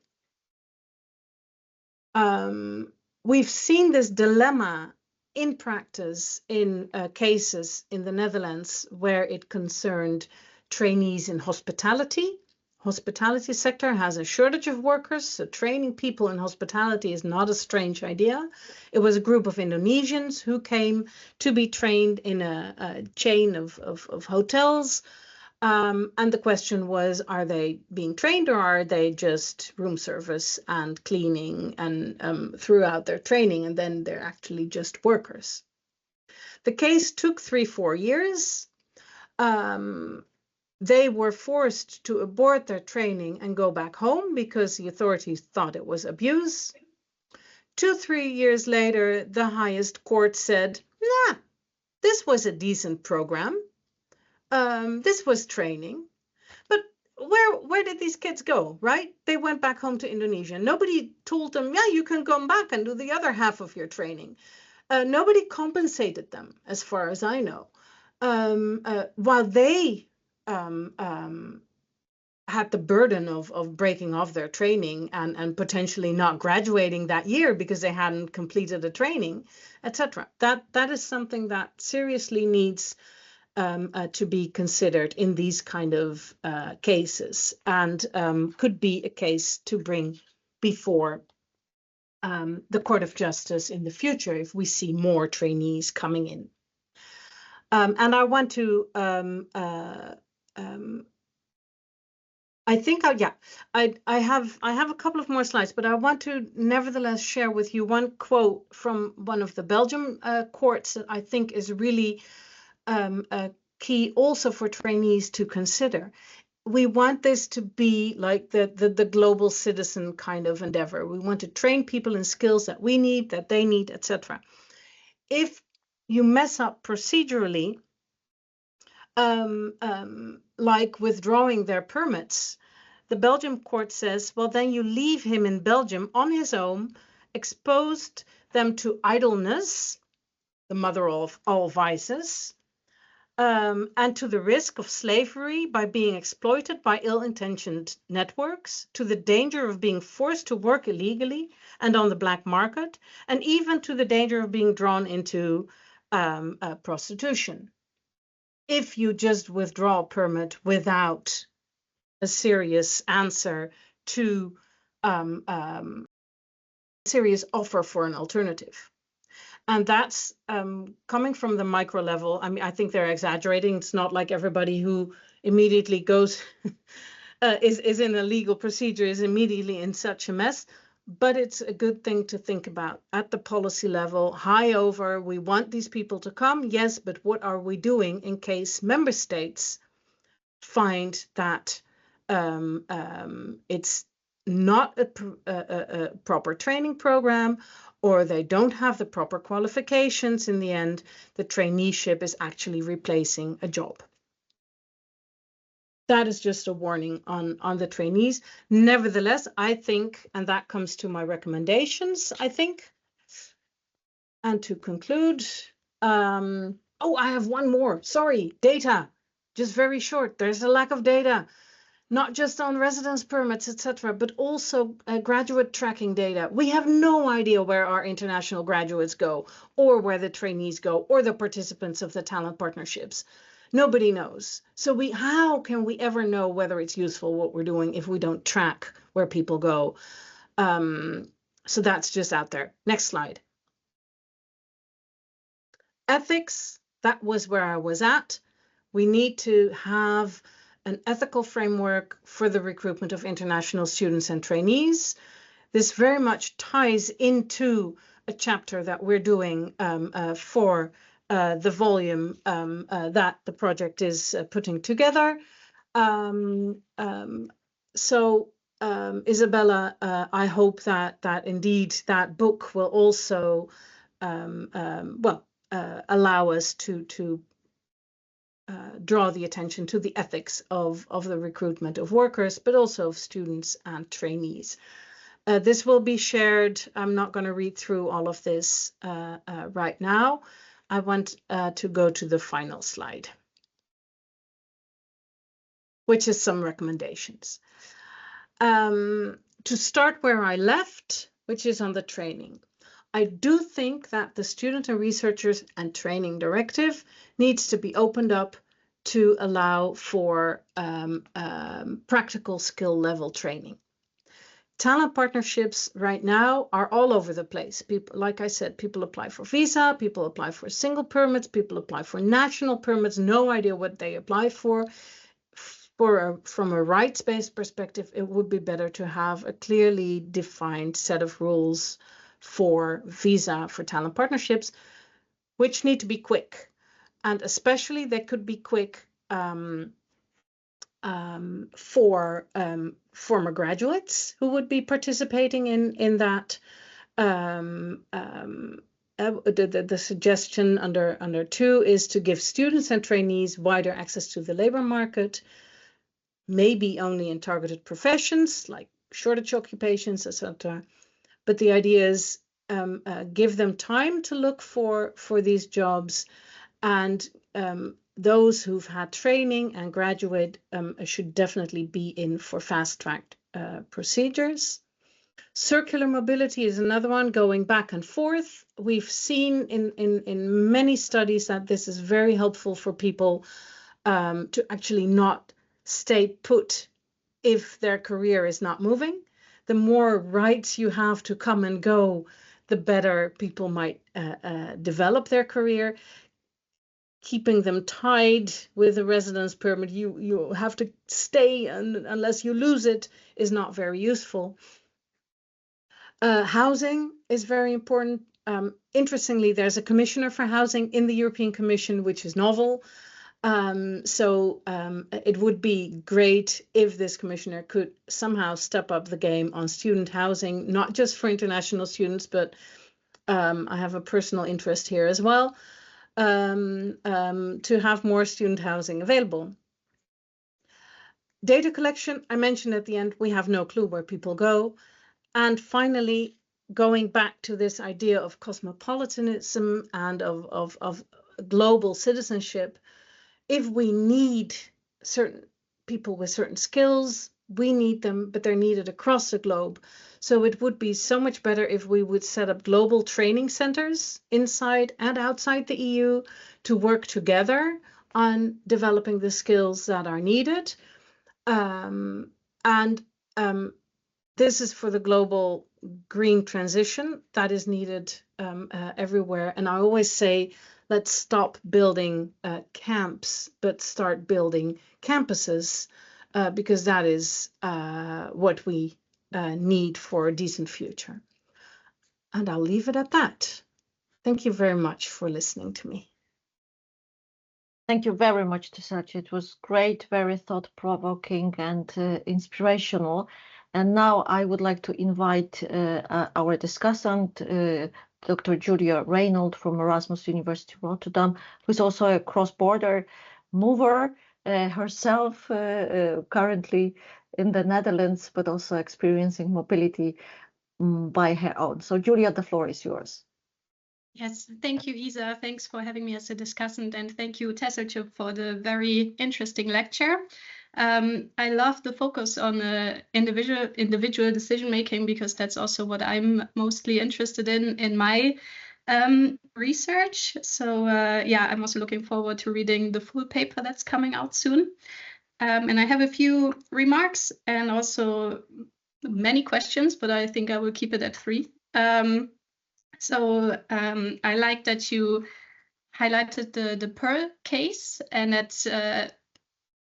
We've seen this dilemma in practice in cases in the Netherlands where it concerned trainees in hospitality. Hospitality sector has a shortage of workers, so training people in hospitality is not a strange idea. It was a group of Indonesians who came to be trained in a chain of hotels. And the question was, are they being trained or are they just room service and cleaning and throughout their training, and then they're actually just workers? The case took 3-4 years. They were forced to abort their training and go back home because the authorities thought it was abuse. 2-3 years later, the highest court said, nah, this was a decent program. This was training, but where did these kids go, right? They went back home to Indonesia. Nobody told them, yeah, you can come back and do the other half of your training. Nobody compensated them, as far as I know, while they had the burden of breaking off their training and potentially not graduating that year because they hadn't completed the training, etc. That is something that seriously needs to be considered in these kind of cases, and could be a case to bring before the Court of Justice in the future if we see more trainees coming in. And I want to, I think, I have a couple of more slides, but I want to nevertheless share with you one quote from one of the Belgium courts that I think is really key also for trainees to consider. We want this to be like the global citizen kind of endeavor. We want to train people in skills that we need, that they need, etc. If you mess up procedurally, like withdrawing their permits, the Belgium court says, well, then you leave him in Belgium on his own, exposed them to idleness, the mother of all vices, and to the risk of slavery by being exploited by ill-intentioned networks, to the danger of being forced to work illegally and on the black market, and even to the danger of being drawn into prostitution. If you just withdraw a permit without a serious answer to serious offer for an alternative. And that's coming from the micro level. I mean, I think they're exaggerating. It's not like everybody who immediately goes is in a legal procedure is immediately in such a mess. But it's a good thing to think about at the policy level. High over, we want these people to come, yes, but what are we doing in case member states find that it's not a proper training program, or they don't have the proper qualifications? In the end, the traineeship is actually replacing a job. That is just a warning on the trainees. Nevertheless, I think, and that comes to my recommendations, I think. And to conclude, oh, I have one more. Sorry, data. Just very short. There's a lack of data, not just on residence permits, etc., but also graduate tracking data. We have no idea where our international graduates go, or where the trainees go, or the participants of the talent partnerships. Nobody knows. So how can we ever know whether it's useful what we're doing if we don't track where people go? So that's just out there. Next slide. Ethics, that was where I was at. We need to have an ethical framework for the recruitment of international students and trainees. This very much ties into a chapter that we're doing for the volume that the project is putting together. So Isabella, I hope that indeed that book will also allow us to draw the attention to the ethics of the recruitment of workers, but also of students and trainees. This will be shared. I'm not going to read through all of this right now. I want to go to the final slide, which is some recommendations. To start where I left, which is on the training. I do think that the Student and Researchers and Training Directive needs to be opened up to allow for practical skill level training. Talent partnerships right now are all over the place. People, like I said, people apply for visa, people apply for single permits, people apply for national permits, no idea what they apply for. From a rights-based perspective, it would be better to have a clearly defined set of rules for visa for talent partnerships, which need to be quick. And especially they could be quick for former graduates who would be participating in that. The suggestion under 2 is to give students and trainees wider access to the labor market, maybe only in targeted professions like shortage occupations, etc. But the idea is give them time to look for these jobs, and those who've had training and graduate should definitely be in for fast-tracked procedures. Circular mobility is another one, going back and forth. We've seen in many studies that this is very helpful for people to actually not stay put if their career is not moving. The more rights you have to come and go, the better people might develop their career. Keeping them tied with a residence permit, you have to stay unless you lose it, is not very useful. Housing is very important. Interestingly, there's a commissioner for housing in the European Commission, which is novel. So it would be great if this commissioner could somehow step up the game on student housing, not just for international students, but I have a personal interest here as well, to have more student housing available. Data collection, I mentioned at the end, we have no clue where people go. And finally, going back to this idea of cosmopolitanism and of global citizenship, if we need certain people with certain skills, we need them, but they're needed across the globe. So it would be so much better if we would set up global training centers inside and outside the EU to work together on developing the skills that are needed. And this is for the global green transition that is needed everywhere. And I always say, let's stop building camps, but start building campuses, because that is what we need for a decent future. And I'll leave it at that. Thank you very much for listening to me. Thank you very much, Tisach. It was great, very thought-provoking and inspirational. And now I would like to invite our discussant, Dr. Julia Reynold from Erasmus University Rotterdam, who is also a cross-border mover herself, currently in the Netherlands, but also experiencing mobility by her own. So Julia, the floor is yours. Yes, thank you, Isa. Thanks for having me as a discussant, and thank you, Tesselchuk, for the very interesting lecture. I love the focus on individual decision making, because that's also what I'm mostly interested in my research. So yeah, I'm also looking forward to reading the full paper that's coming out soon. And I have a few remarks and also many questions, but I think I will keep it at 3. So I like that you highlighted the Pearl case, and that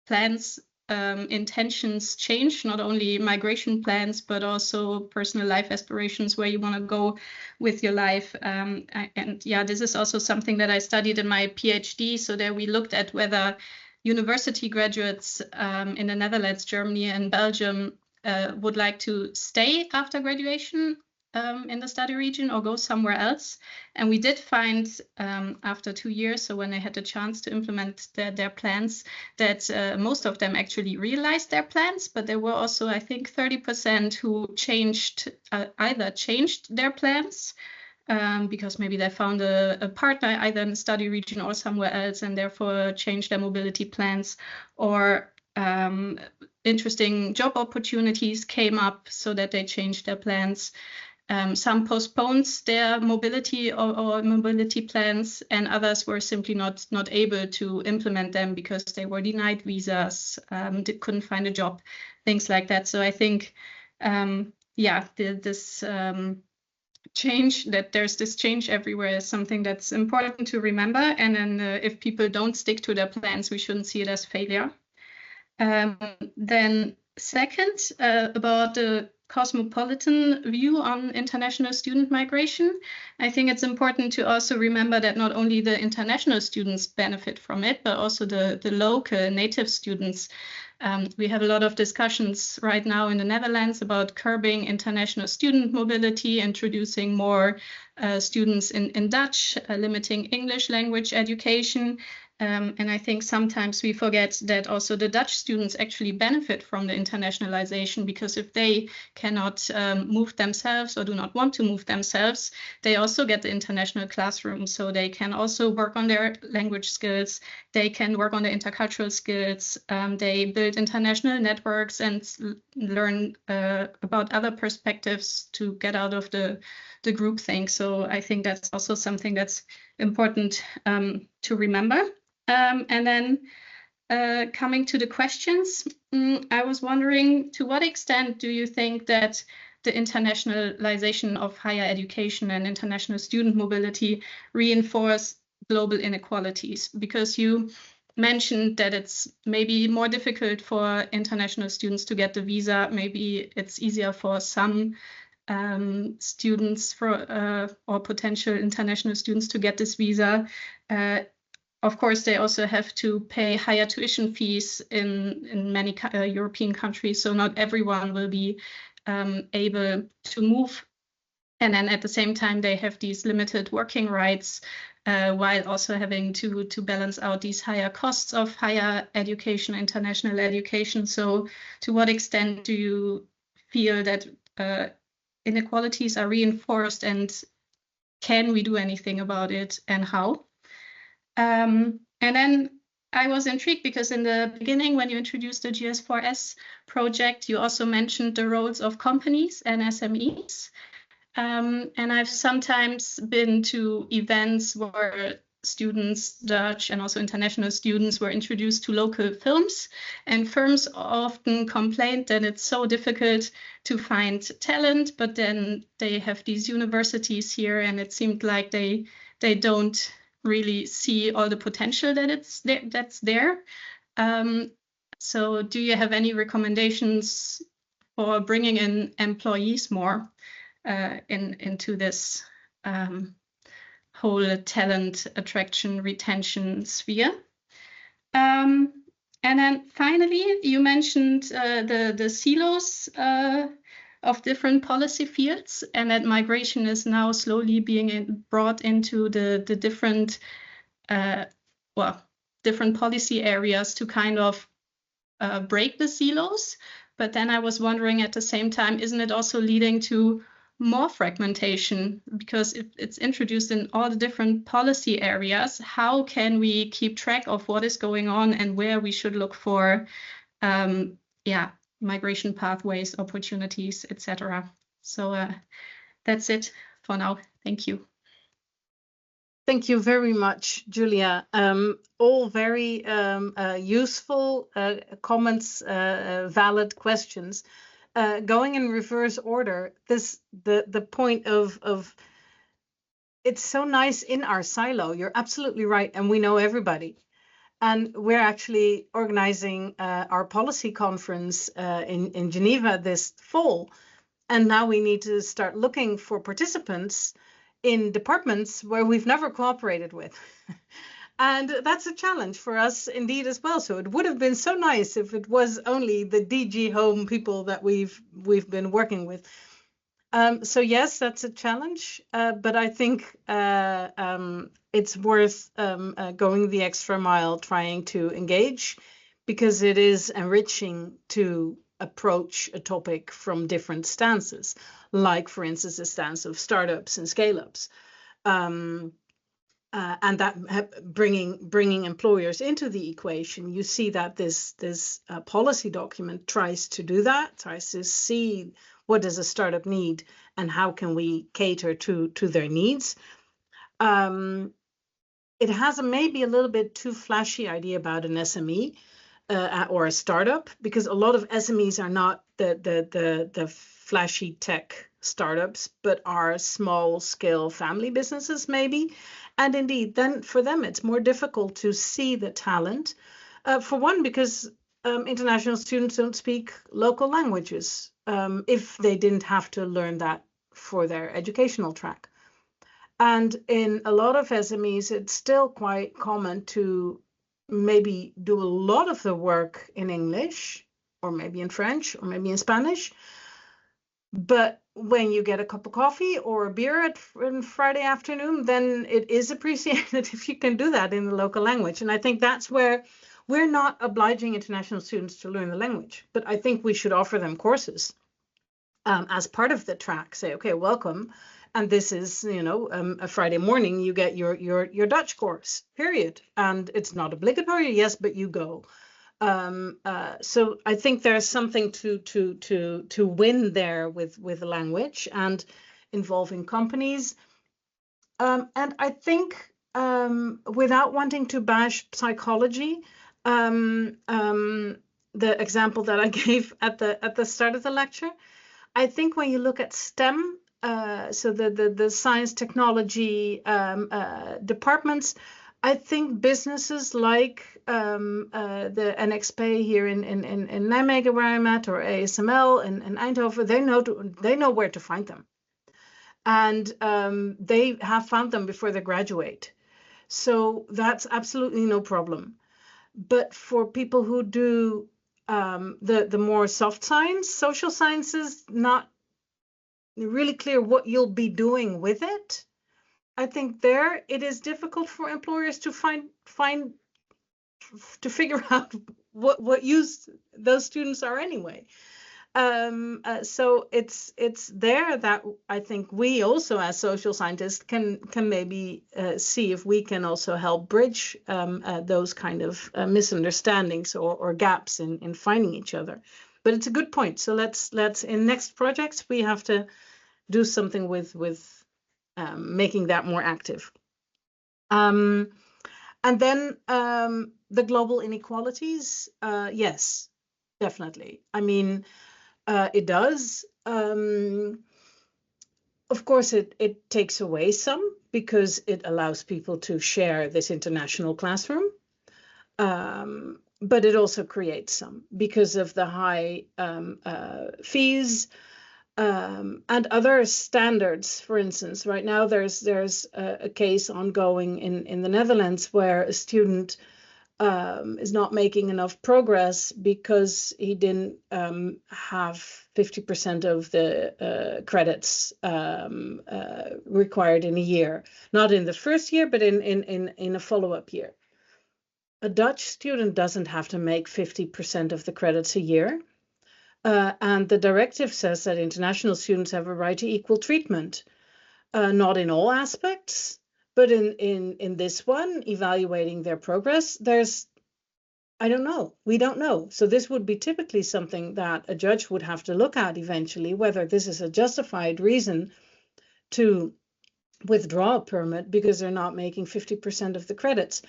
plans intentions change, not only migration plans, but also personal life aspirations, where you want to go with your life. And yeah, this is also something that I studied in my PhD. So there we looked at whether university graduates in the Netherlands, Germany, and Belgium would like to stay after graduation in the study region or go somewhere else. And we did find after 2 years, so when they had the chance to implement their plans, that most of them actually realized their plans, but there were also, I think, 30% who either changed their plans because maybe they found a partner either in the study region or somewhere else, and therefore changed their mobility plans, or interesting job opportunities came up so that they changed their plans. Some postponed their mobility or mobility plans, and others were simply not able to implement them because they were denied visas, couldn't find a job, things like that. So I think, yeah, this change, that there's this change everywhere, is something that's important to remember. And then if people don't stick to their plans, we shouldn't see it as failure. Then second, about the cosmopolitan view on international student migration, I think it's important to also remember that not only the international students benefit from it, but also the local native students. We have a lot of discussions right now in the Netherlands about curbing international student mobility, introducing more students in Dutch, limiting English language education. And I think sometimes we forget that also the Dutch students actually benefit from the internationalization, because if they cannot move themselves or do not want to move themselves, they also get the international classroom. So they can also work on their language skills, they can work on their intercultural skills, they build international networks and learn about other perspectives to get out of the groupthink. So I think that's also something that's important to remember. And then coming to the questions, I was wondering, to what extent do you think that the internationalization of higher education and international student mobility reinforce global inequalities? Because you mentioned that it's maybe more difficult for international students to get the visa. Maybe it's easier for some students or potential international students to get this visa. Of course, they also have to pay higher tuition fees in many European countries, so not everyone will be able to move. And then at the same time, they have these limited working rights, while also having to balance out these higher costs of higher education, international education. So to what extent do you feel that inequalities are reinforced, and can we do anything about it, and how? And then I was intrigued because in the beginning, when you introduced the GS4S project, you also mentioned the roles of companies and SMEs. And I've sometimes been to events where students, Dutch and also international students, were introduced to local films, and firms often complained that it's so difficult to find talent, but then they have these universities here, and it seemed like they don't really see all the potential that's there. So do you have any recommendations for bringing in employees more into this whole talent attraction retention sphere? And then finally, you mentioned the silos of different policy fields, and that migration is now slowly being brought into the different different policy areas to kind of break the silos. But then I was wondering at the same time, isn't it also leading to more fragmentation? Because if it's introduced in all the different policy areas, how can we keep track of what is going on and where we should look for migration pathways, opportunities, etc. So that's it for now. Thank you. Thank you very much, Julia. All very useful comments, valid questions. Going in reverse order, the point of it's so nice in our silo. You're absolutely right, and we know everybody. And we're actually organizing our policy conference in Geneva this fall, and now we need to start looking for participants in departments where we've never cooperated with. And that's a challenge for us indeed as well. So it would have been so nice if it was only the DG Home people that we've been working with. So yes, that's a challenge, but I think it's worth going the extra mile trying to engage, because it is enriching to approach a topic from different stances, like, for instance, the stance of startups and scale-ups, and that bringing employers into the equation. You see that this policy document tries to do that, tries to see what does a startup need and how can we cater to their needs. It has maybe a little bit too flashy idea about an SME. Or a startup, because a lot of SMEs are not the flashy tech startups, but are small scale family businesses maybe. And indeed, then for them, it's more difficult to see the talent. For one, because international students don't speak local languages, if they didn't have to learn that for their educational track. And in a lot of SMEs, it's still quite common to maybe do a lot of the work in English, or maybe in French, or maybe in Spanish. But when you get a cup of coffee or a beer on Friday afternoon, then it is appreciated if you can do that in the local language. And I think that's where we're not obliging international students to learn the language, but I think we should offer them courses as part of the track. Say, okay, welcome. And this is, a Friday morning, you get your Dutch course, period. And it's not obligatory, yes, but you go. So I think there's something to win there with the language and involving companies. And I think without wanting to bash psychology, the example that I gave at the start of the lecture, I think when you look at STEM, so the science technology departments, I think businesses like the NXP here in Nijmegen where I'm at, or ASML in Eindhoven, they know where to find them, and they have found them before they graduate, so that's absolutely no problem. But for people who do the more soft science, social sciences, not really clear what you'll be doing with it, I think there it is difficult for employers to figure out what use those students are anyway. So it's there that I think we also as social scientists can maybe see if we can also help bridge those kind of misunderstandings or gaps in finding each other. But it's a good point. So let's in next projects we have to do something with making that more active. And then the global inequalities, yes, definitely. I mean, it does. Of course, it takes away some because it allows people to share this international classroom. But it also creates some because of the high fees and other standards. For instance, right now there's a case ongoing in the Netherlands where a student is not making enough progress because he didn't have 50% of the credits required in a year, not in the first year, but in a follow-up year. A Dutch student doesn't have to make 50% of the credits a year. And the directive says that international students have a right to equal treatment, not in all aspects, but in this one, evaluating their progress, I don't know. We don't know. So this would be typically something that a judge would have to look at eventually, whether this is a justified reason to withdraw a permit because they're not making 50% of the credits.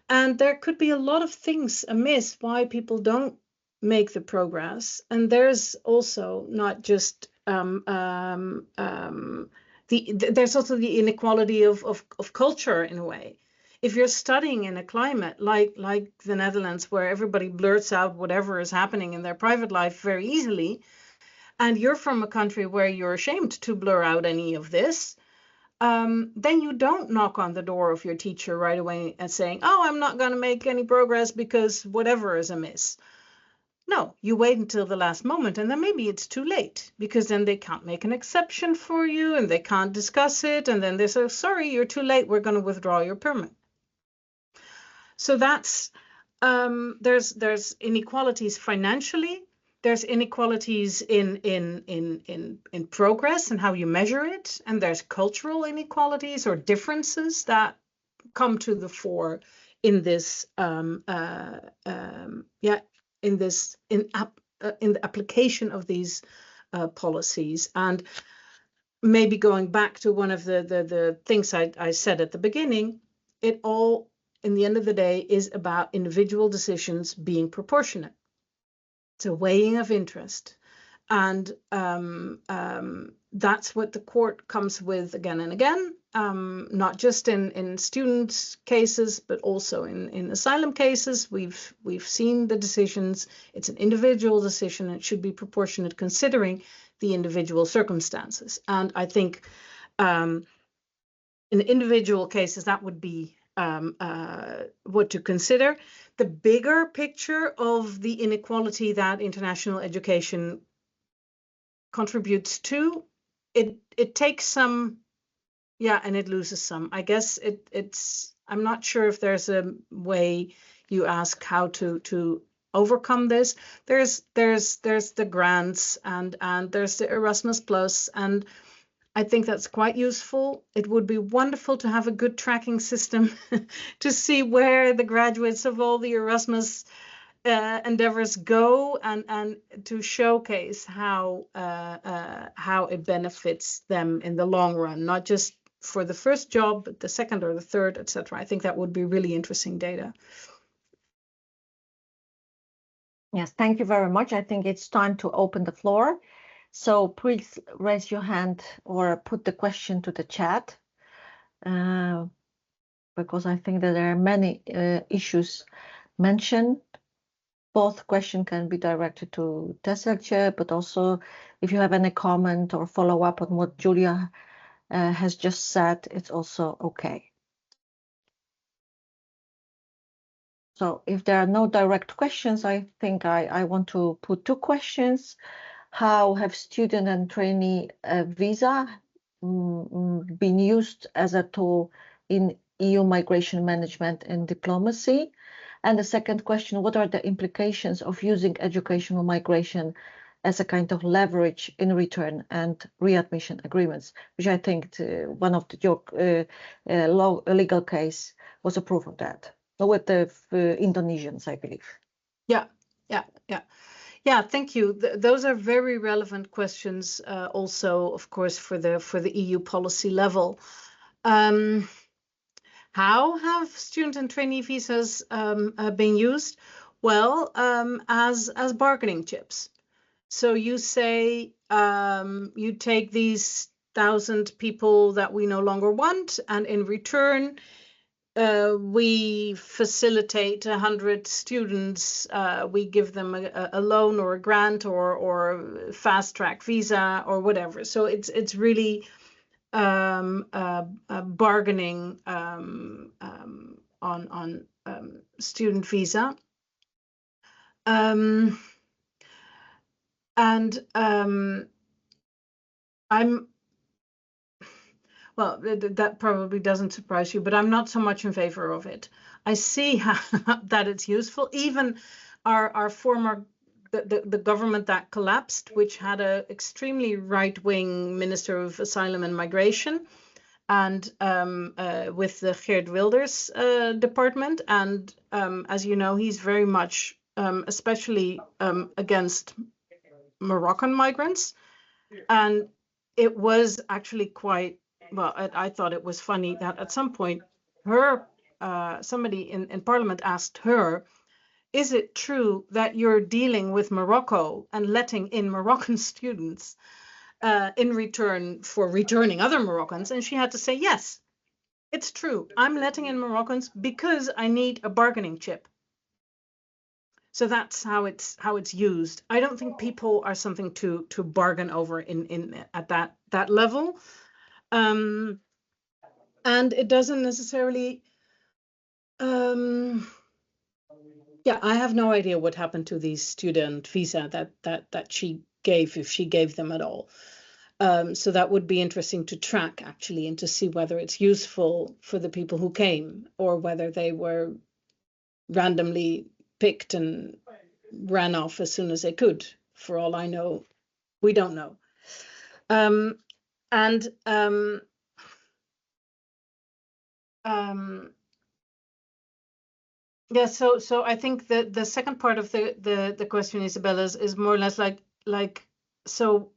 And there could be a lot of things amiss why people don't make the progress. And there's also not just there's also the inequality of culture in a way. If you're studying in a climate like the Netherlands, where everybody blurts out whatever is happening in their private life very easily, and you're from a country where you're ashamed to blur out any of this, then you don't knock on the door of your teacher right away and saying, oh, I'm not going to make any progress because whatever is amiss. No, you wait until the last moment, and then maybe it's too late because then they can't make an exception for you and they can't discuss it. And then they say, sorry, you're too late. We're going to withdraw your permit. So that's there's inequalities financially. There's inequalities in progress and how you measure it. And there's cultural inequalities or differences that come to the fore in this in the application of these policies. And maybe going back to one of the things I said at the beginning, it all, in the end of the day, is about individual decisions being proportionate. It's a weighing of interest. And that's what the court comes with again and again, not just in student cases, but also in asylum cases. We've seen the decisions. It's an individual decision. It should be proportionate considering the individual circumstances. And I think in individual cases, that would be what to consider. The bigger picture of the inequality that international education contributes to, it takes some, and it loses some. I guess it's I'm not sure if there's a way you ask how to overcome this. There's the grants and there's the Erasmus Plus, and I think that's quite useful. It would be wonderful to have a good tracking system to see where the graduates of all the Erasmus endeavors go, and to showcase how it benefits them in the long run, not just for the first job, but the second or the third, etc. I think that would be really interesting data. Yes, thank you very much. I think it's time to open the floor. So please raise your hand or put the question to the chat, because I think that there are many issues mentioned. Both questions can be directed to Tesseltje, but also if you have any comment or follow up on what Julia has just said, it's also okay. So if there are no direct questions, I think I want to put two questions. How have student and trainee visa been used as a tool in EU migration management and diplomacy? And the second question, what are the implications of using educational migration as a kind of leverage in return and readmission agreements, which I think one of your legal case was a proof of that, with the Indonesians, I believe. Yeah. Yeah, thank you. Those are very relevant questions, also, of course, for the EU policy level. How have student and trainee visas been used? Well, as bargaining chips. So you say you take these 1,000 people that we no longer want, and in return, we facilitate 100 students. We give them a loan or a grant or fast track visa or whatever. So it's really bargaining on student visa. Well, that probably doesn't surprise you, but I'm not so much in favor of it. I see that it's useful. Even our former the government that collapsed, which had an extremely right-wing Minister of Asylum and Migration, and with the Geert Wilders department, and as you know, he's very much, especially against Moroccan migrants, and it was actually quite well. I thought it was funny that at some point, somebody in Parliament asked her, is it true that you're dealing with Morocco and letting in Moroccan students in return for returning other Moroccans? And she had to say, yes, it's true. I'm letting in Moroccans because I need a bargaining chip. So that's how it's used. I don't think people are something to bargain over at that level. And it doesn't necessarily yeah, I have no idea what happened to these student visa that she gave, if she gave them at all. So that would be interesting to track, actually, and to see whether it's useful for the people who came or whether they were randomly picked and ran off as soon as they could. For all I know, we don't know. Yeah, so I think the second part of the question, Isabella, is more or less like so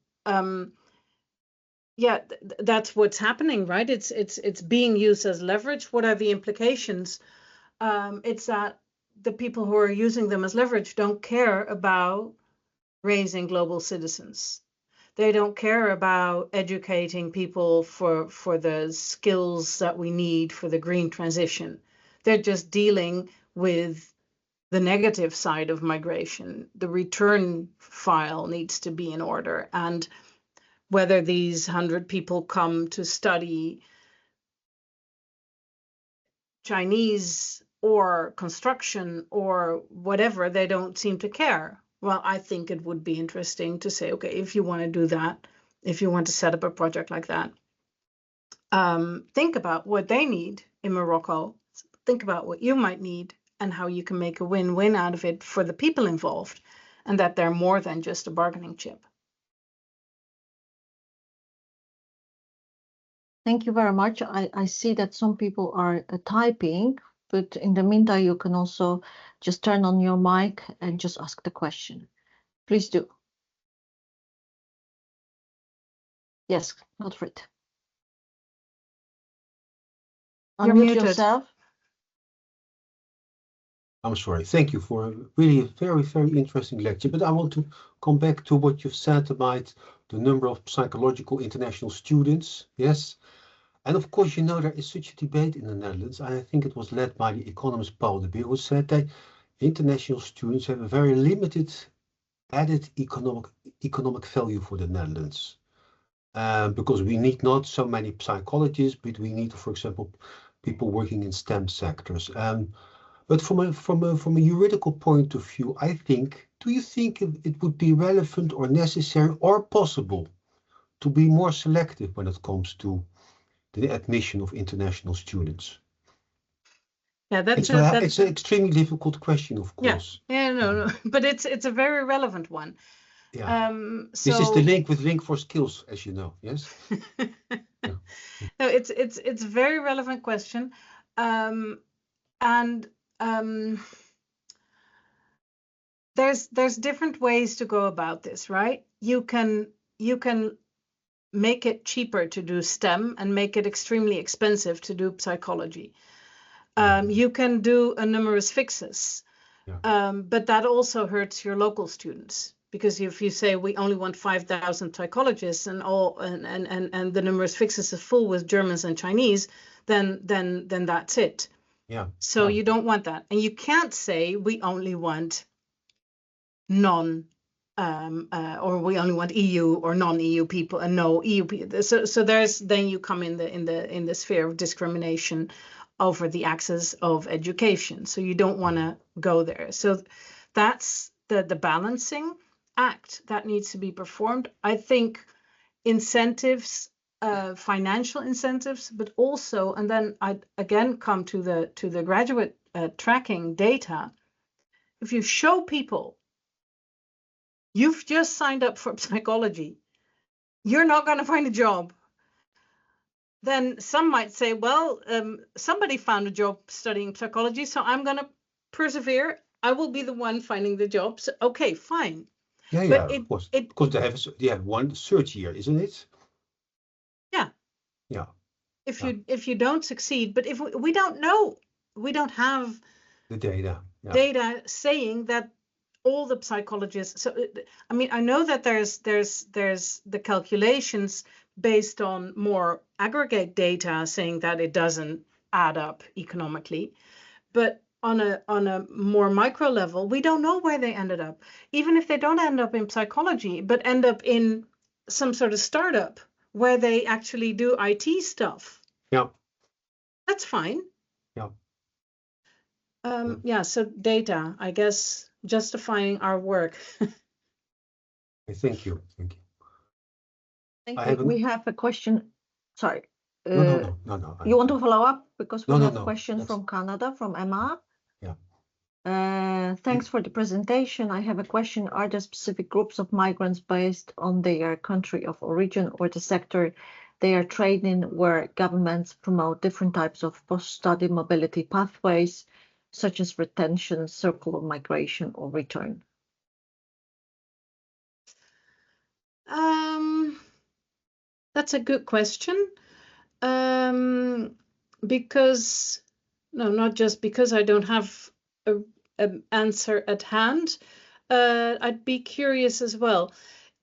yeah, that's what's happening, right? It's being used as leverage. What are the implications? It's that the people who are using them as leverage don't care about raising global citizens. They don't care about educating people for the skills that we need for the green transition. They're just dealing with the negative side of migration. The return file needs to be in order. And whether these 100 people come to study Chinese or construction or whatever, they don't seem to care. Well, I think it would be interesting to say, okay, if you want to do that, if you want to set up a project like that, think about what they need in Morocco, think about what you might need, and how you can make a win-win out of it for the people involved, and that they're more than just a bargaining chip. Thank you very much. I see that some people are typing, but in the meantime, you can also just turn on your mic and just ask the question. Please do. Yes, Wilfried. You're Unmute muted. yourself. I'm sorry. Thank you for really a very, very interesting lecture. But I want to come back to what you've said about the number of psychological international students. Yes. And of course, you know, there is such a debate in the Netherlands. I think it was led by the economist Paul de Beer, who said that international students have a very limited added economic value for the Netherlands. Because we need not so many psychologists, but we need, for example, people working in STEM sectors. But from a juridical point of view, I think, do you think it would be relevant or necessary or possible to be more selective when it comes to the admission of international students? Yeah, that's an extremely difficult question, of course. Yeah, no, but it's a very relevant one. Yeah. So This is the link with Link for Skills, as you know. Yes. Yeah. No, it's a very relevant question, and there's different ways to go about this, right? You can make it cheaper to do STEM and make it extremely expensive to do psychology. You can do a numerous fixes, but that also hurts your local students, because if you say we only want 5,000 psychologists and the numerous fixes is full with Germans and Chinese, then that's it. Yeah. So you don't want that, and you can't say we only want or we only want EU or non-EU people and no EU people. So then you come in the sphere of discrimination over the access of education. So you don't want to go there. So that's the balancing act that needs to be performed. I think incentives, financial incentives, but also, and then I again come to the graduate tracking data. If you show people you've just signed up for psychology, you're not going to find a job, then some might say, well, somebody found a job studying psychology, so I'm going to persevere. I will be the one finding the job. So, okay, fine. Yeah, But of course. Because they have one search year, isn't it? Yeah. Yeah. If you don't succeed, but if we don't know, we don't have the data. Yeah. Data saying that all the psychologists. So I mean, I know that there's the calculations based on more aggregate data saying that it doesn't add up economically, but on a more micro level, we don't know where they ended up. Even if they don't end up in psychology, but end up in some sort of startup where they actually do IT stuff. Yeah. That's fine. Yeah. Yeah, so data, I guess, justifying our work. Thank you. Thank you. We have a question. Sorry. No. You want to follow up? Because we have a question That's... from Canada, from Emma. Yeah. Thanks for the presentation. I have a question. Are there specific groups of migrants based on their country of origin or the sector they are trained in where governments promote different types of post-study mobility pathways, such as retention, circular migration, or return? That's a good question. Because, no, not just because I don't have an answer at hand. I'd be curious as well.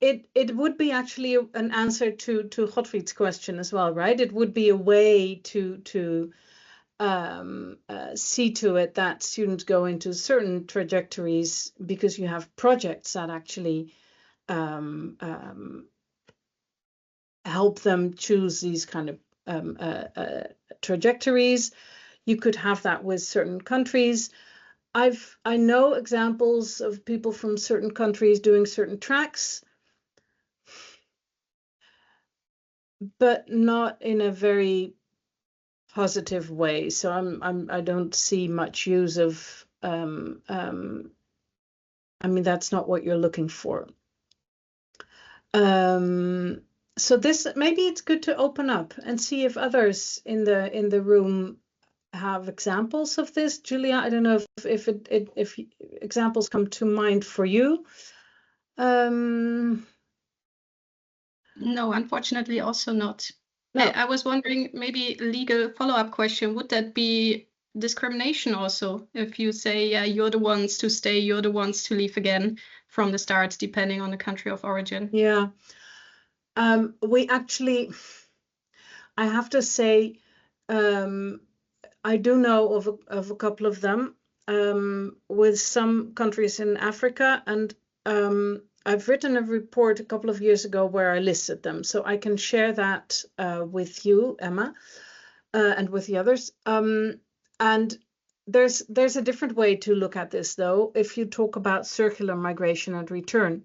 It would be actually an answer to Gottfried's question as well, right? It would be a way to see to it that students go into certain trajectories because you have projects that actually help them choose these kind of trajectories. You could have that with certain countries. I know examples of people from certain countries doing certain tracks, but not in a very positive way. So I don't see much use of. I mean, that's not what you're looking for. So this, maybe it's good to open up and see if others in the room have examples of this. Julia, I don't know if examples come to mind for you. No, unfortunately, also not. No. I was wondering, maybe legal follow-up question, would that be discrimination also? If you say, yeah, you're the ones to stay, you're the ones to leave again from the start, depending on the country of origin. Yeah. We actually, I have to say, I do know of a couple of them with some countries in Africa, and I've written a report a couple of years ago where I listed them, so I can share that with you, Emma, and with the others. And there's a different way to look at this, though, if you talk about circular migration and return,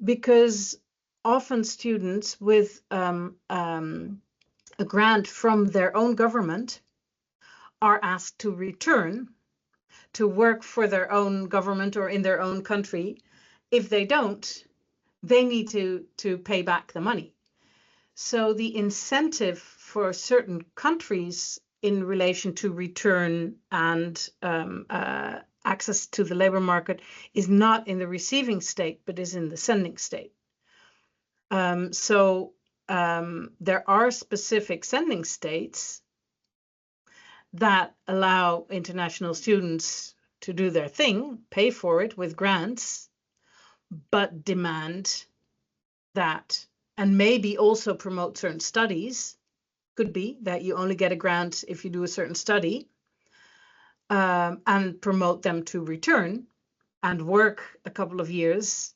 because often students with a grant from their own government are asked to return to work for their own government or in their own country. If they don't, they need to pay back the money. So the incentive for certain countries in relation to return and access to the labor market is not in the receiving state, but is in the sending state. There are specific sending states that allow international students to do their thing, pay for it with grants, but demand that, and maybe also promote certain studies. Could be that you only get a grant if you do a certain study, and promote them to return and work a couple of years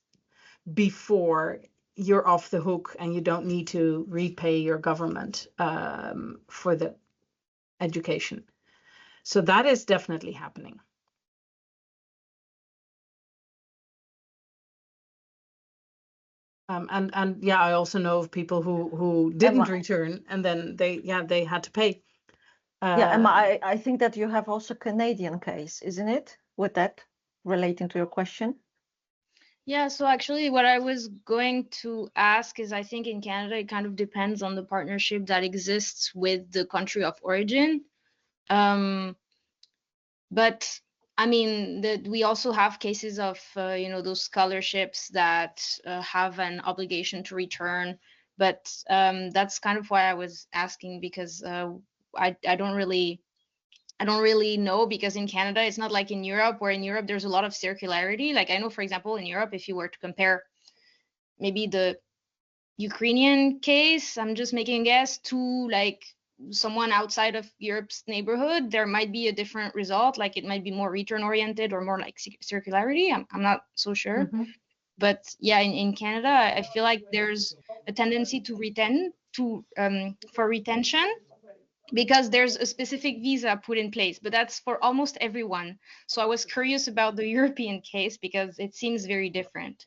before you're off the hook and you don't need to repay your government for the education. So that is definitely happening. And yeah, I also know of people who didn't return, and then they had to pay. Yeah, Emma, I think that you have also Canadian case, isn't it? With that, relating to your question. Yeah, so actually what I was going to ask is, I think in Canada, it kind of depends on the partnership that exists with the country of origin. But I mean, we also have cases of, those scholarships that have an obligation to return. But that's kind of why I was asking, because I don't really know, because in Canada, it's not like in Europe, where in Europe there's a lot of circularity. Like I know, for example, in Europe, if you were to compare maybe the Ukrainian case, I'm just making a guess, to like someone outside of Europe's neighborhood, there might be a different result. Like it might be more return oriented or more like circularity. I'm not so sure. Mm-hmm. But yeah, in Canada, I feel like there's a tendency to for retention, because there's a specific visa put in place, but that's for almost everyone. So I was curious about the European case, because it seems very different.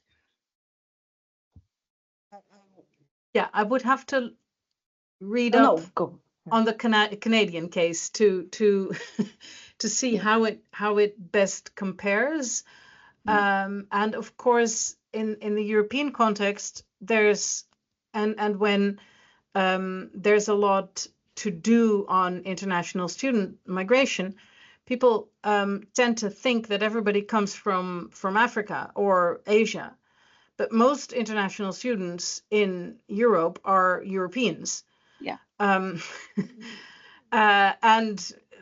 Yeah, I would have to read up on the Canadian case to see how it best compares. And of course, in the European context, there's when there's a lot to do on international student migration, people tend to think that everybody comes from Africa or Asia. But most international students in Europe are Europeans. Yeah. And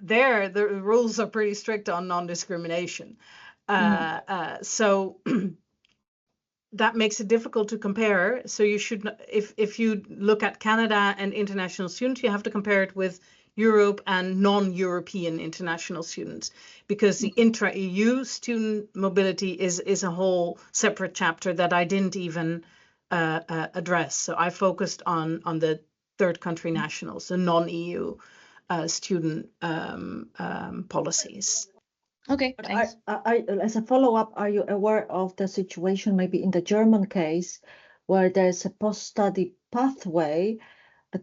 there, the rules are pretty strict on non-discrimination. So that makes it difficult to compare. So you should, if you look at Canada and international students, you have to compare it with Europe and non-European international students, because the intra-EU student mobility is a whole separate chapter that I didn't even address. So I focused on the third country nationals, the non-EU student policies. Okay, thanks. As a follow-up, are you aware of the situation maybe in the German case where there's a post-study pathway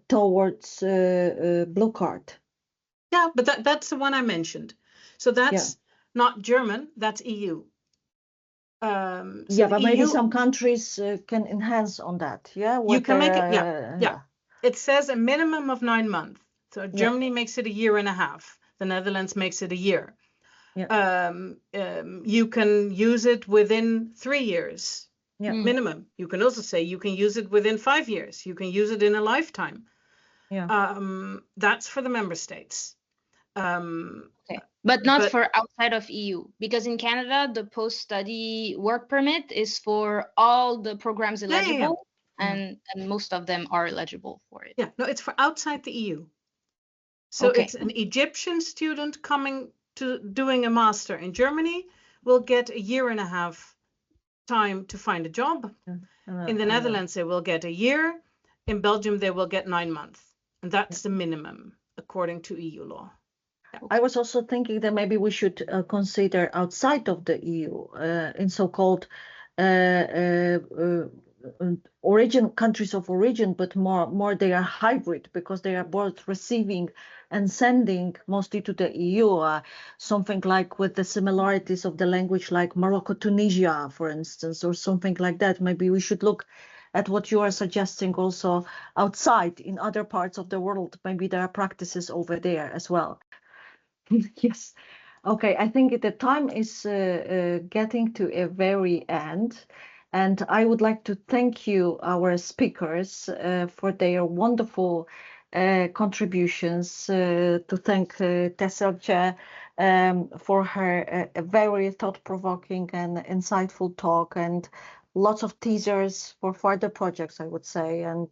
towards blue card? Yeah, but that's the one I mentioned. So that's not German, that's EU. But maybe some countries can enhance on that. Yeah, you can make it. Yeah. It says a minimum of 9 months. So Germany makes it a year and a half. The Netherlands makes it a year. You can use it within 3 years minimum. You can also say you can use it within 5 years. You can use it in a lifetime. That's for the member states. Okay. But not for outside of EU, because in Canada, the post-study work permit is for all the programs eligible, and most of them are eligible for it. Yeah, no, it's for outside the EU. So it's an Egyptian student coming to doing a master in Germany will get a year and a half time to find a job. In the Netherlands, they will get a year. In Belgium, they will get 9 months. And that's the minimum according to EU law. I was also thinking that maybe we should consider outside of the EU in so-called countries of origin, but more they are hybrid because they are both receiving and sending mostly to the EU. Something like with the similarities of the language, like Morocco, Tunisia, for instance, or something like that. Maybe we should look at what you are suggesting also outside in other parts of the world. Maybe there are practices over there as well. Yes. Okay, I think the time is getting to a very end. And I would like to thank you, our speakers, for their wonderful contributions. To thank Tesselje for her very thought-provoking and insightful talk, and lots of teasers for further projects, I would say, and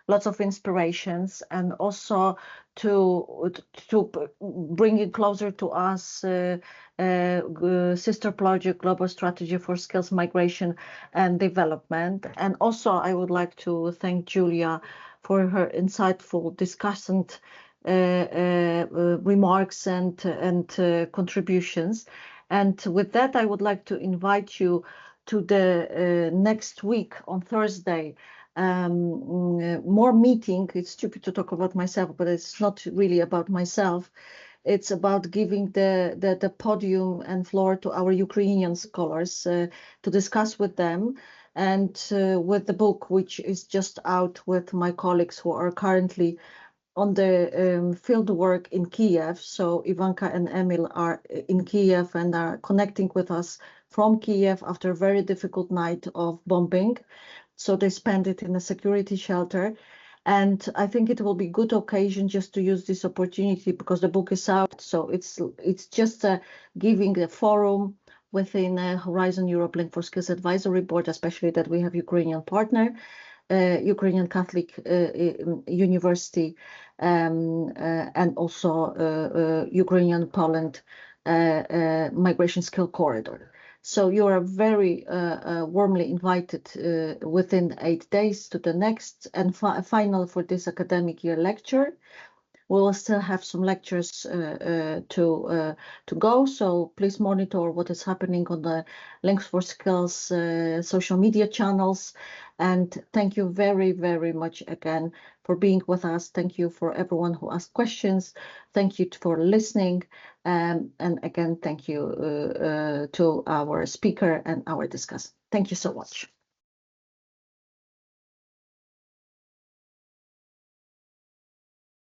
lots of inspirations, and also to bring it closer to us, sister project Global Strategy for Skills Migration and Development. And also I would like to thank Julia for her insightful discussant remarks and contributions. And with that, I would like to invite you to the next week on Thursday, more meeting. It's stupid to talk about myself, but it's not really about myself. It's about giving the podium and floor to our Ukrainian scholars to discuss with them, and with the book, which is just out, with my colleagues who are currently on the field work in Kiev. So Ivanka and Emil are in Kiev and are connecting with us from Kiev after a very difficult night of bombing. So they spend it in a security shelter. And I think it will be good occasion just to use this opportunity because the book is out. So it's just giving a forum within Horizon Europe Link for Skills Advisory Board, especially that we have Ukrainian partner, Ukrainian Catholic University, and also Ukrainian Poland Migration Skill Corridor. So you are very warmly invited within 8 days to the next and final for this academic year lecture. We will still have some lectures to go, so please monitor what is happening on the Links for Skills social media channels. And thank you very, very much again for being with us. Thank you for everyone who asked questions. Thank you for listening. And again, thank you to our speaker and our discussant. Thank you so much.